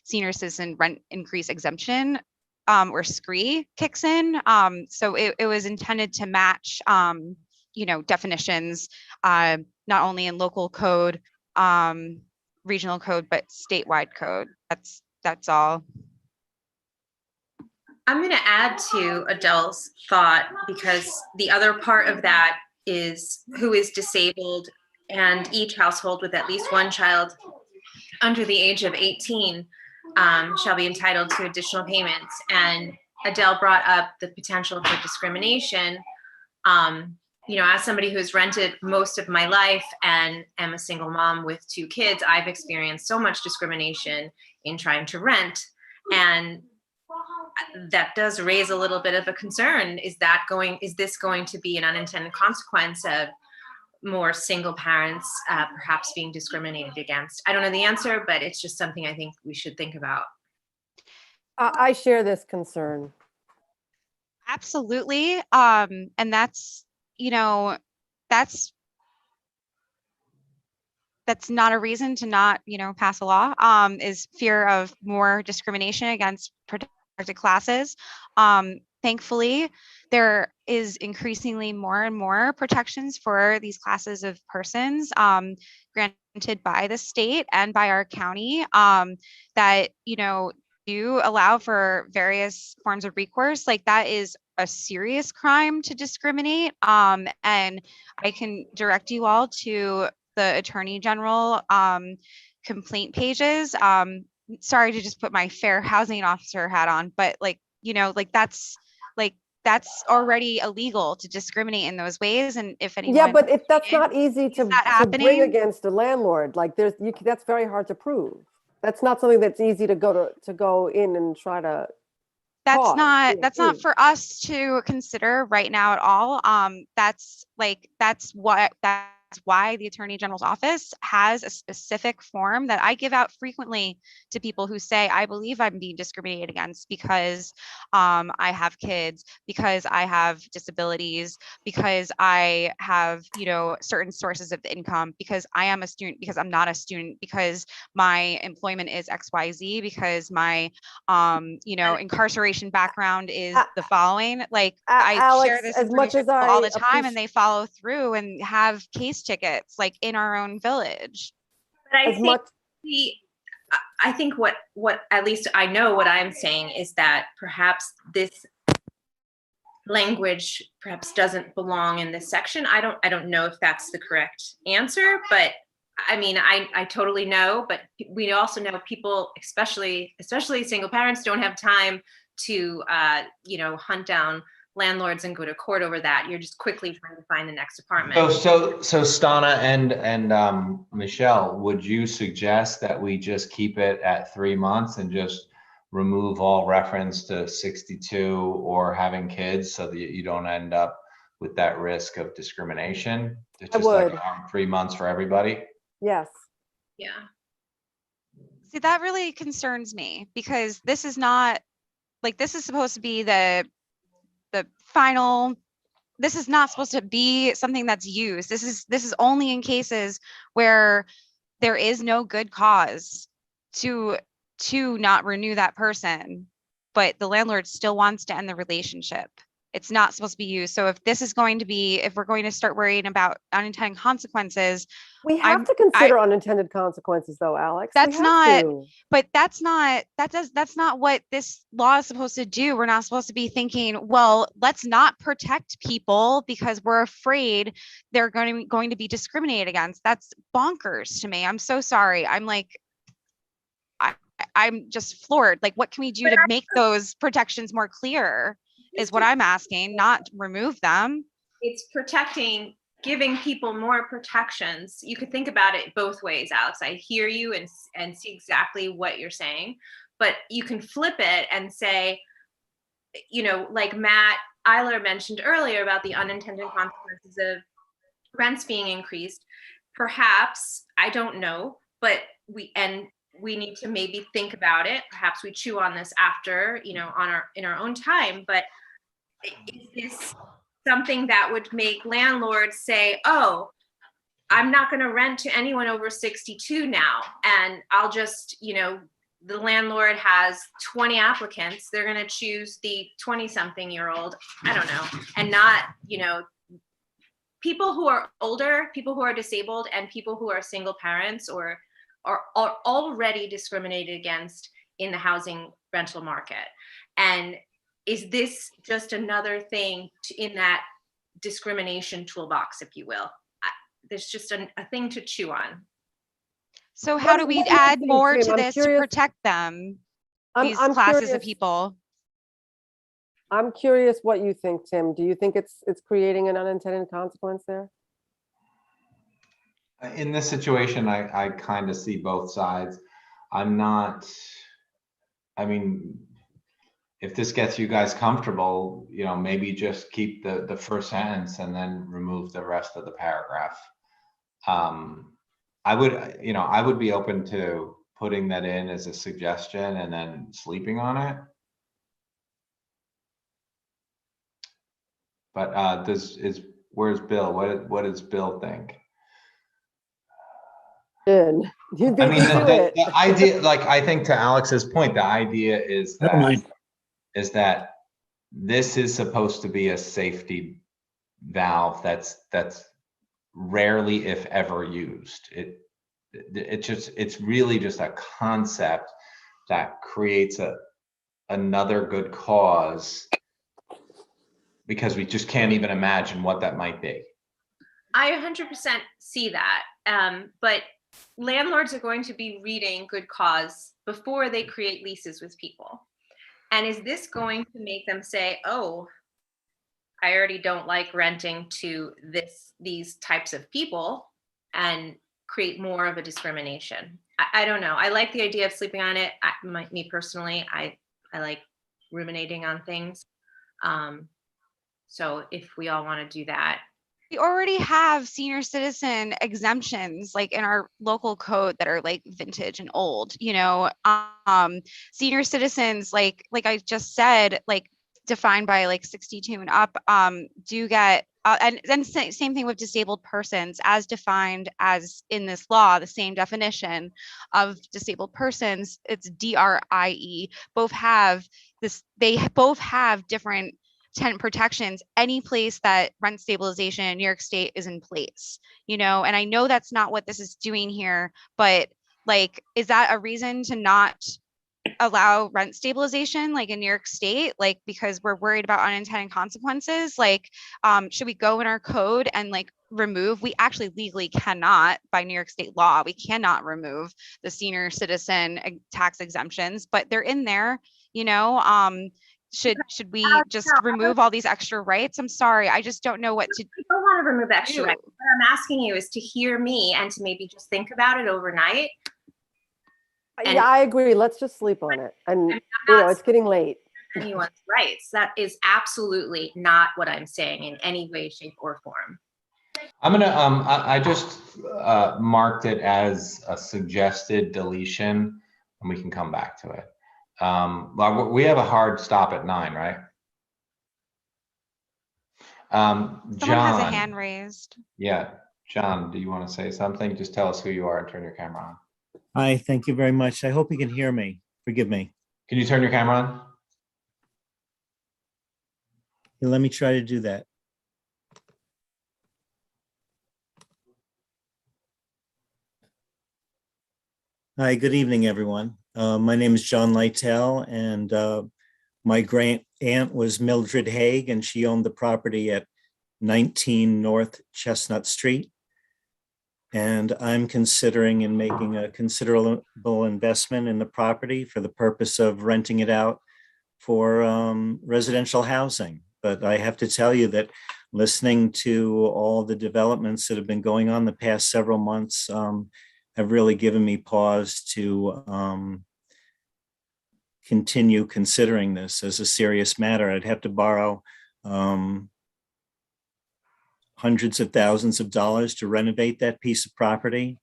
senior citizen rent increase exemption or SCREE kicks in. So it was intended to match, you know, definitions, not only in local code, regional code, but statewide code. That's all. I'm going to add to Adele's thought, because the other part of that is who is disabled, and each household with at least one child under the age of 18 shall be entitled to additional payments. And Adele brought up the potential for discrimination. You know, as somebody who's rented most of my life and am a single mom with 2 kids, I've experienced so much discrimination in trying to rent. And that does raise a little bit of a concern. Is this going to be an unintended consequence of more single parents perhaps being discriminated against? I don't know the answer, but it's just something I think we should think about. I share this concern. Absolutely. And that's, you know, that's not a reason to not, you know, pass a law, is fear of more discrimination against protected classes. Thankfully, there is increasingly more and more protections for these classes of persons granted by the state and by our county that, you know, do allow for various forms of recourse. Like, that is a serious crime to discriminate. And I can direct you all to the Attorney General complaint pages. Sorry to just put my fair housing officer hat on, but like, you know, like that's already illegal to discriminate in those ways. And if anyone, Yeah, but that's not easy to bring happening against a landlord. Like that's very hard to prove. That's not something that's easy to go in and try to. That's not for us to consider right now at all. That's why the Attorney General's office has a specific form that I give out frequently to people who say, I believe I'm being discriminated against because I have kids, because I have disabilities, because I have, you know, certain sources of income, because I am a student, because I'm not a student, because my employment is XYZ, because my, you know, incarceration background is the following. Like, I Alex, share this as much as all the time, and they follow through and have case tickets like in our own village. But I think what at least I know what I'm saying is that perhaps this language perhaps doesn't belong in this section. I don't know if that's the correct answer, but I mean, I totally know, but we also know people, especially single parents, don't have time to you know, hunt down landlords and go to court over that. You're just quickly trying to find the next apartment. So Stana and Michelle, would you suggest that we just keep it at 3 months and just remove all reference to 62 or having kids, so that you don't end up with that risk of discrimination? It's just like 3 months for everybody. Yes. Yeah. See, that really concerns me, because this is not like, this is supposed to be the final, this is not supposed to be something that's used. This is only in cases where there is no good cause to not renew that person, but the landlord still wants to end the relationship. It's not supposed to be used. So if we're going to start worrying about unintended consequences, we have to consider unintended consequences, though, Alex. That's not what this law is supposed to do. We're not supposed to be thinking, well, let's not protect people because we're afraid they're going to be discriminated against. That's bonkers to me. I'm so sorry. I'm just floored. Like, what can we do to make those protections more clear is what I'm asking, not remove them. It's protecting giving people more protections. You could think about it both ways, Alex. I hear you and see exactly what you're saying, but you can flip it and say, you know, like Matt Eiler mentioned earlier about the unintended consequences of rents being increased. Perhaps, I don't know, but we need to maybe think about it. Perhaps we chew on this after, you know, in our own time, but is this something that would make landlords say, oh, I'm not going to rent to anyone over 62 now, and I'll just, you know, the landlord has 20 applicants, they're going to choose the 20-something-year-old, I don't know, and not, you know, people who are older, people who are disabled, and people who are single parents or are already discriminated against in the housing rental market. And is this just another thing in that discrimination toolbox, if you will? There's just a thing to chew on. So how do we add more to this to curious. protect them, these I'm classes curious. of people? I'm curious what you think, Tim. Do you think it's creating an unintended consequence there? In this situation, I kind of see both sides. I'm not, I mean, if this gets you guys comfortable, you know, maybe just keep the first sentence and then remove the rest of the paragraph. I would be open to putting that in as a suggestion and then sleeping on it. But where's Bill? What does Bill think? You beat I mean, me to it. the idea, like, I think to Alex's point, the idea is that this is supposed to be a safety valve that's rarely, if ever, used. It's really just a concept that creates another good cause, because we just can't even imagine what that might be. I 100% see that, but landlords are going to be reading good cause before they create leases with people. And is this going to make them say, oh, I already don't like renting to these types of people, and create more of a discrimination? I don't know. I like the idea of sleeping on it. Me personally, I like ruminating on things. So if we all want to do that. We already have senior citizen exemptions like in our local code that are like vintage and old, you know. Senior citizens, like I just said, like defined by like 62 and up, do get and then same thing with disabled persons as defined as in this law. The same definition of disabled persons, it's DRIE. Both have this, they both have different tenant protections. Any place that rent stabilization in New York State is in place, you know. And I know that's not what this is doing here, but like, is that a reason to not allow rent stabilization like in New York State, like because we're worried about unintended consequences? Like, should we go in our code and like remove? We actually legally cannot, by New York State law, we cannot remove the senior citizen tax exemptions, but they're in there, you know. Should we just remove all these extra rights? I'm sorry, I just don't know what to do. I don't want to remove extra rights. What I'm asking you is to hear me and to maybe just think about it overnight. Yeah, I agree. Let's just sleep on it. And you know, it's getting late. Anyone's rights. That is absolutely not what I'm saying in any way, shape, or form. I'm gonna I just marked it as a suggested deletion, and we can come back to it. We have a hard stop at 9, right? Someone has a hand raised. Yeah, John, do you want to say something? Just tell us who you are and turn your camera on. Hi, thank you very much. I hope you can hear me. Forgive me. Can you turn your camera on? Yeah, let me try to do that. Hi, good evening, everyone. My name is John Lytell, and my great aunt was Mildred Haig, and she owned the property at 19 North Chestnut Street. And I'm considering and making a considerable investment in the property for the purpose of renting it out for residential housing. But I have to tell you that listening to all the developments that have been going on the past several months have really given me pause to continue considering this as a serious matter. I'd have to borrow hundreds of thousands of dollars to renovate that piece of property.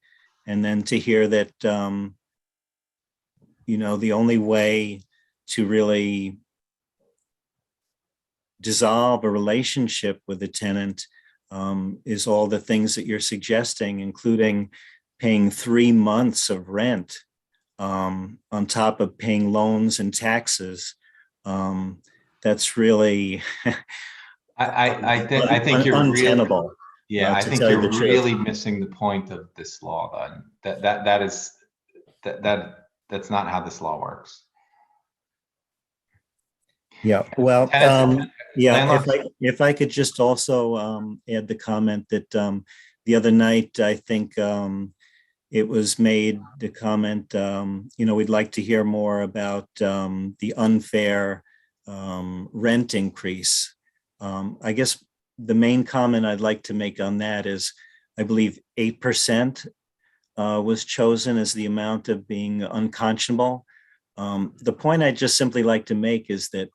And then to hear that, the only way to really dissolve a relationship with a tenant is all the things that you're suggesting, including paying 3 months of rent on top of paying loans and taxes. That's really I think you're untenable. Really, yeah, I think you're really missing the point of this law. Then that's not how this law works. Yeah, well, if I could just also add the comment that the other night, I think it was made the comment, we'd like to hear more about the unfair rent increase. I guess the main comment I'd like to make on that is, I believe 8% was chosen as the amount of being unconscionable. The point I'd just simply like to make is that,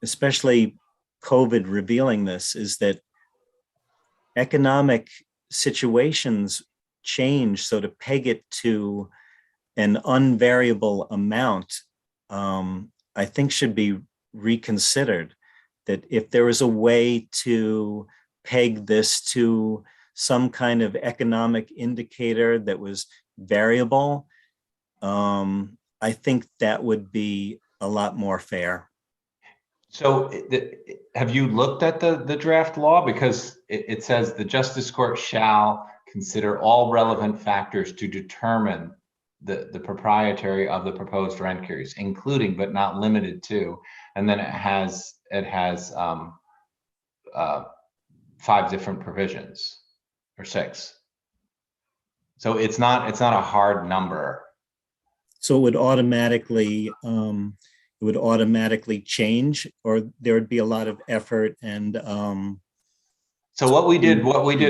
especially COVID revealing this, is that economic situations change. So to peg it to an unvariable amount, I think should be reconsidered. That if there was a way to peg this to some kind of economic indicator that was variable, I think that would be a lot more fair. So have you looked at the draft law? Because it says the Justice Court shall consider all relevant factors to determine the proprietary of the proposed rent increase, including but not limited to, and then it has 5 different provisions, or 6. So it's not a hard number. So it would automatically change, or there would be a lot of effort and so what we did,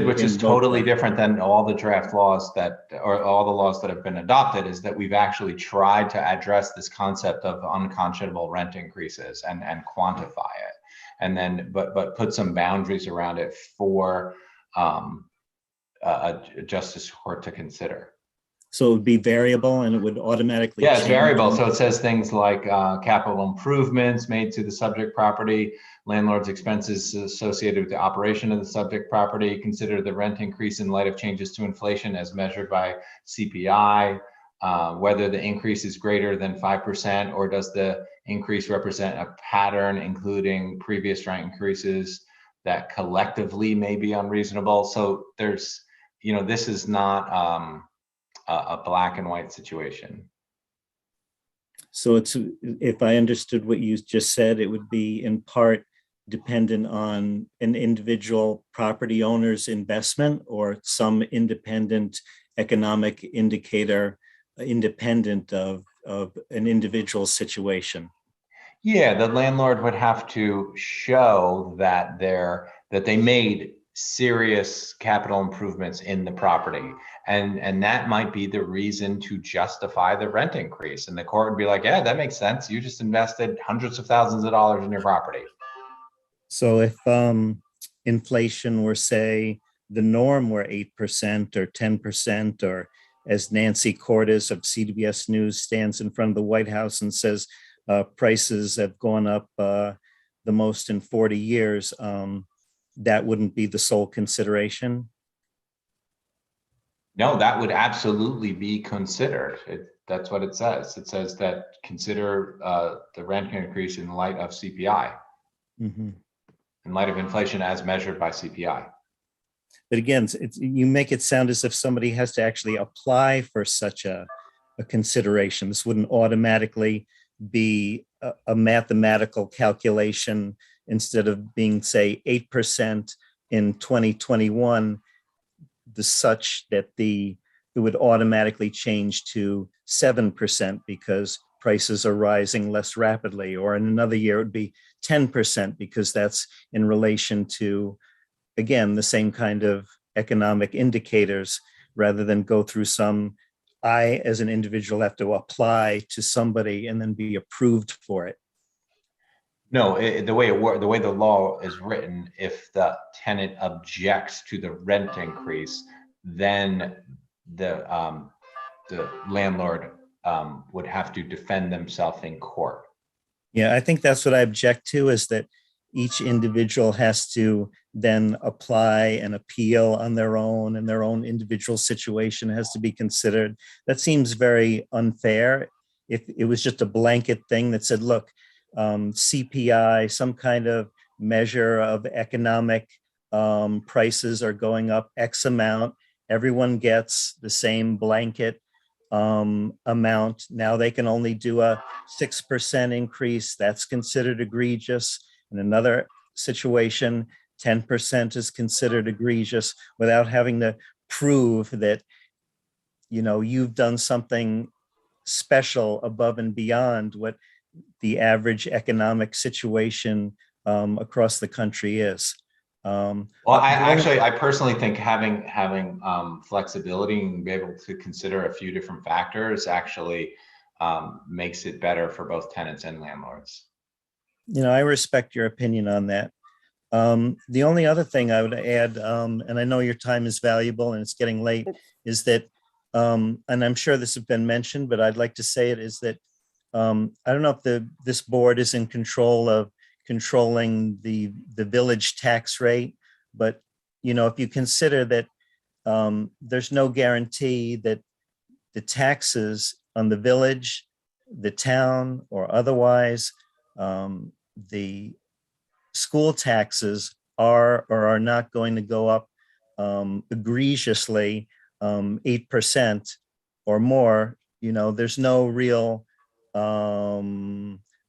which is totally different than all the draft laws or all the laws that have been adopted, is that we've actually tried to address this concept of unconscionable rent increases and quantify it, and then but put some boundaries around it for a justice court to consider. So it would be variable and it would automatically change. It's variable. So it says things like capital improvements made to the subject property, landlord's expenses associated with the operation of the subject property, consider the rent increase in light of changes to inflation as measured by CPI, whether the increase is greater than 5%, or does the increase represent a pattern including previous rent increases that collectively may be unreasonable. So there's, this is not a black and white situation. So it's, if I understood what you just said, it would be in part dependent on an individual property owner's investment or some independent economic indicator independent of an individual situation. Yeah, the landlord would have to show that they made serious capital improvements in the property, and that might be the reason to justify the rent increase. And the court would be like, yeah, that makes sense. You just invested hundreds of thousands of dollars in your property. So if inflation were, say, the norm were 8% or 10%, or as Nancy Cordes of CBS News stands in front of the White House and says prices have gone up the most in 40 years, that wouldn't be the sole consideration? No, that would absolutely be considered. That's what it says. It says that consider the rent increase in light of CPI, in light of inflation as measured by CPI. But again, you make it sound as if somebody has to actually apply for such a consideration. This wouldn't automatically be a mathematical calculation. Instead of being, say, 8% in 2021, such that it would automatically change to 7% because prices are rising less rapidly, or in another year it would be 10% because that's in relation to, again, the same kind of economic indicators, rather than go through some, I as an individual have to apply to somebody and then be approved for it. No, the way it works, the way the law is written, if the tenant objects to the rent increase, then the landlord would have to defend themselves in court. Yeah, I think that's what I object to, is that each individual has to then apply and appeal on their own, and their own individual situation has to be considered. That seems very unfair. If it was just a blanket thing that said, look, CPI, some kind of measure of economic prices are going up X amount, everyone gets the same blanket amount. Now they can only do a 6% increase. That's considered egregious. In another situation, 10% is considered egregious, without having to prove that, you know, you've done something special above and beyond what the average economic situation across the country is. Well, I personally think having flexibility and be able to consider a few different factors actually makes it better for both tenants and landlords. You know, I respect your opinion on that. The only other thing I would add, and I know your time is valuable and it's getting late, is that, and I'm sure this has been mentioned, but I'd like to say it, is that I don't know if this board is in control of controlling the village tax rate, but you know, if you consider that there's no guarantee that the taxes on the village, the town, or otherwise, the school taxes are or are not going to go up egregiously 8% or more, you know, there's no real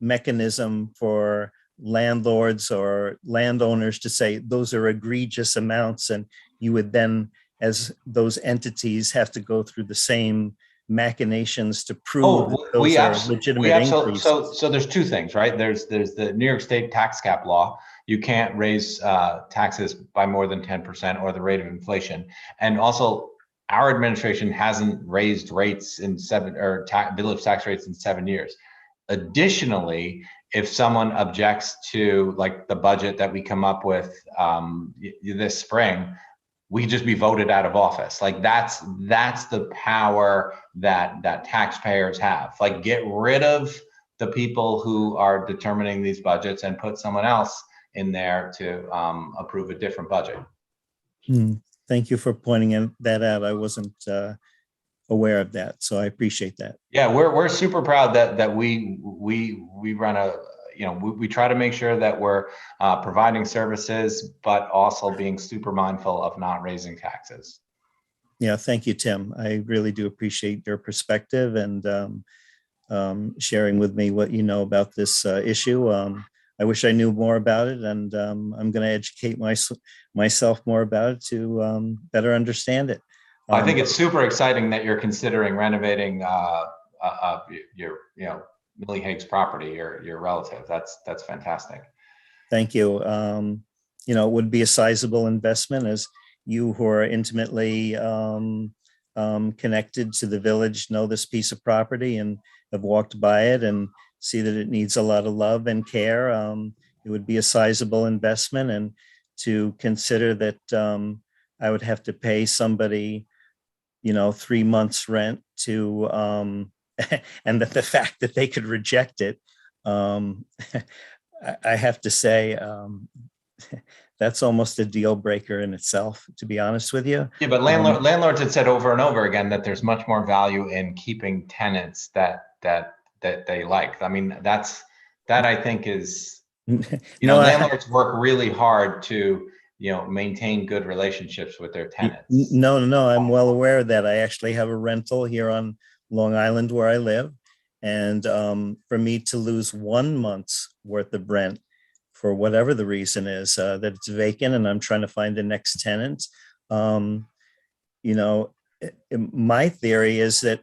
mechanism for landlords or landowners to say those are egregious amounts, and you would then, as those entities, have to go through the same machinations to prove that those are legitimate increases. So there's two things, right? There's the New York State tax cap law. You can't raise taxes by more than 10% or the rate of inflation. And also, our administration hasn't raised rates in village tax rates in 7 years. Additionally, if someone objects to like the budget that we come up with this spring, we could just be voted out of office. Like that's the power that taxpayers have. Like, get rid of the people who are determining these budgets and put someone else in there to approve a different budget. Thank you for pointing that out. I wasn't aware of that, so I appreciate that. Yeah, we're super proud that we run a, you know, we try to make sure that we're providing services, but also being super mindful of not raising taxes. Yeah, thank you, Tim. I really do appreciate your perspective and sharing with me what you know about this issue. I wish I knew more about it, and I'm going to educate myself more about it to better understand it. I think it's super exciting that you're considering renovating your, you know, Millie Haig's property, your relative. That's fantastic. Thank you. You know, it would be a sizable investment, as you who are intimately connected to the village know this piece of property and have walked by it and see that it needs a lot of love and care. It would be a sizable investment, and to consider that I would have to pay somebody, you know, 3 months rent to, and that the fact that they could reject it, I have to say, that's almost a deal breaker in itself, to be honest with you. Yeah, but landlords had said over and over again that there's much more value in keeping tenants that they like. I mean, that I think is, you know, landlords work really hard to, you know, maintain good relationships with their tenants. No, I'm well aware of that. I actually have a rental here on Long Island where I live. And for me to lose 1 month's worth of rent for whatever the reason is, that it's vacant and I'm trying to find the next tenant, you know, my theory is that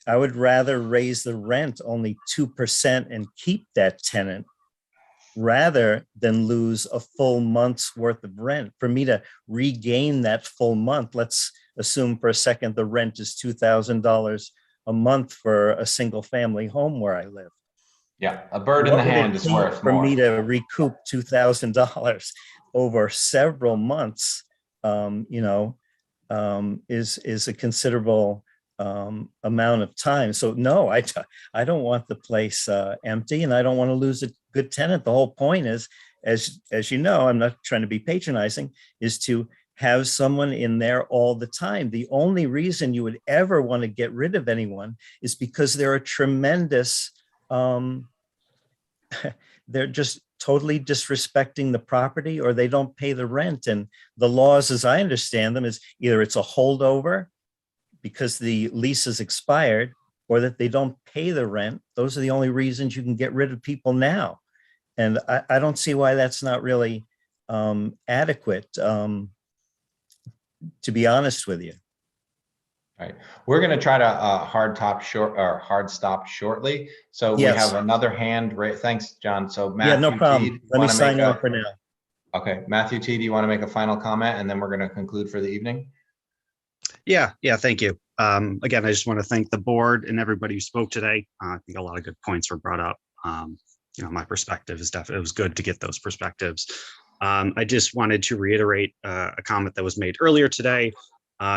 I would rather raise the rent only 2% and keep that tenant rather than lose a full month's worth of rent. For me to regain that full month, let's assume for a second the rent is $2,000 a month for a single family home where I live. Yeah, a bird in the hand is worth For more. me to recoup $2,000 over several months, is a considerable amount of time. So no, I don't want the place empty, and I don't want to lose a good tenant. The whole point is, as you know, I'm not trying to be patronizing, is to have someone in there all the time. The only reason you would ever want to get rid of anyone is because they're a tremendous, they're just totally disrespecting the property, or they don't pay the rent. And the laws, as I understand them, is either it's a holdover because the lease is expired, or that they don't pay the rent. Those are the only reasons you can get rid of people now. And I don't see why that's not really adequate, to be honest with you. Right. We're going to try to hard stop shortly. So Yes. we have another hand raised. Thanks, John. So Yeah, Matthew no problem. T, Let me sign on for now. Okay, Matthew T, do you want to make a final comment, and then we're going to conclude for the evening? Yeah, thank you. Again, I just want to thank the board and everybody who spoke today. I think a lot of good points were brought up. My perspective is definitely, it was good to get those perspectives. I just wanted to reiterate a comment that was made earlier today,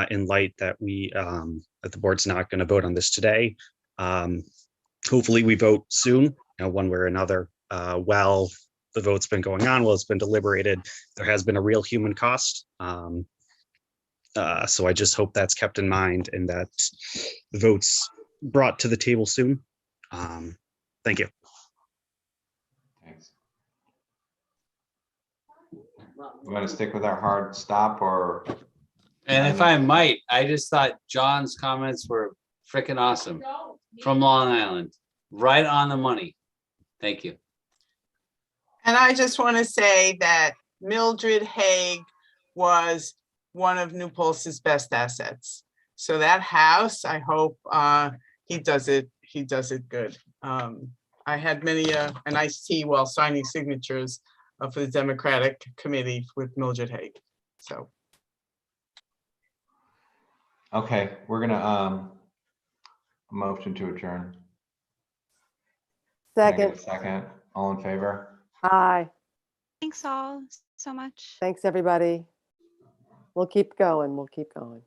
in light that that the board's not going to vote on this today. Hopefully we vote soon, one way or another. While the vote's been going on, while it's been deliberated, there has been a real human cost. So I just hope that's kept in mind and that the vote's brought to the table soon. Thank you. Thanks. You want to stick with our hard stop, or? And if I might, I just thought John's comments were freaking awesome from Long Island, right on the money. Thank you. And I just want to say that Mildred Haig was one of New Paltz's best assets. So that house, I hope he does it good. I had many a nice tea while signing signatures for the Democratic Committee with Mildred Haig. So. Okay, we're gonna motion to adjourn. Second. Second, all in favor? Aye. Thanks all so much. Thanks, everybody. We'll keep going. We'll keep going.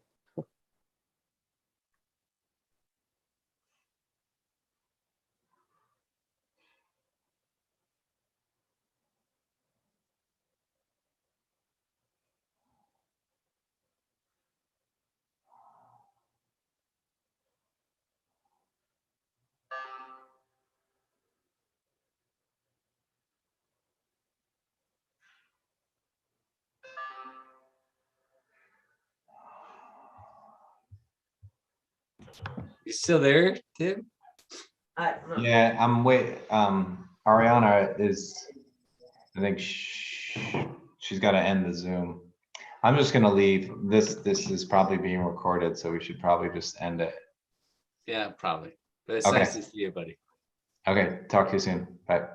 You still there, Tim? Yeah, I'm Ariana is, I think she's got to end the Zoom. I'm just gonna leave. This is probably being recorded, so we should probably just end it. Yeah, probably. But it's Okay. nice to see you, buddy. Okay, talk to you soon. Bye.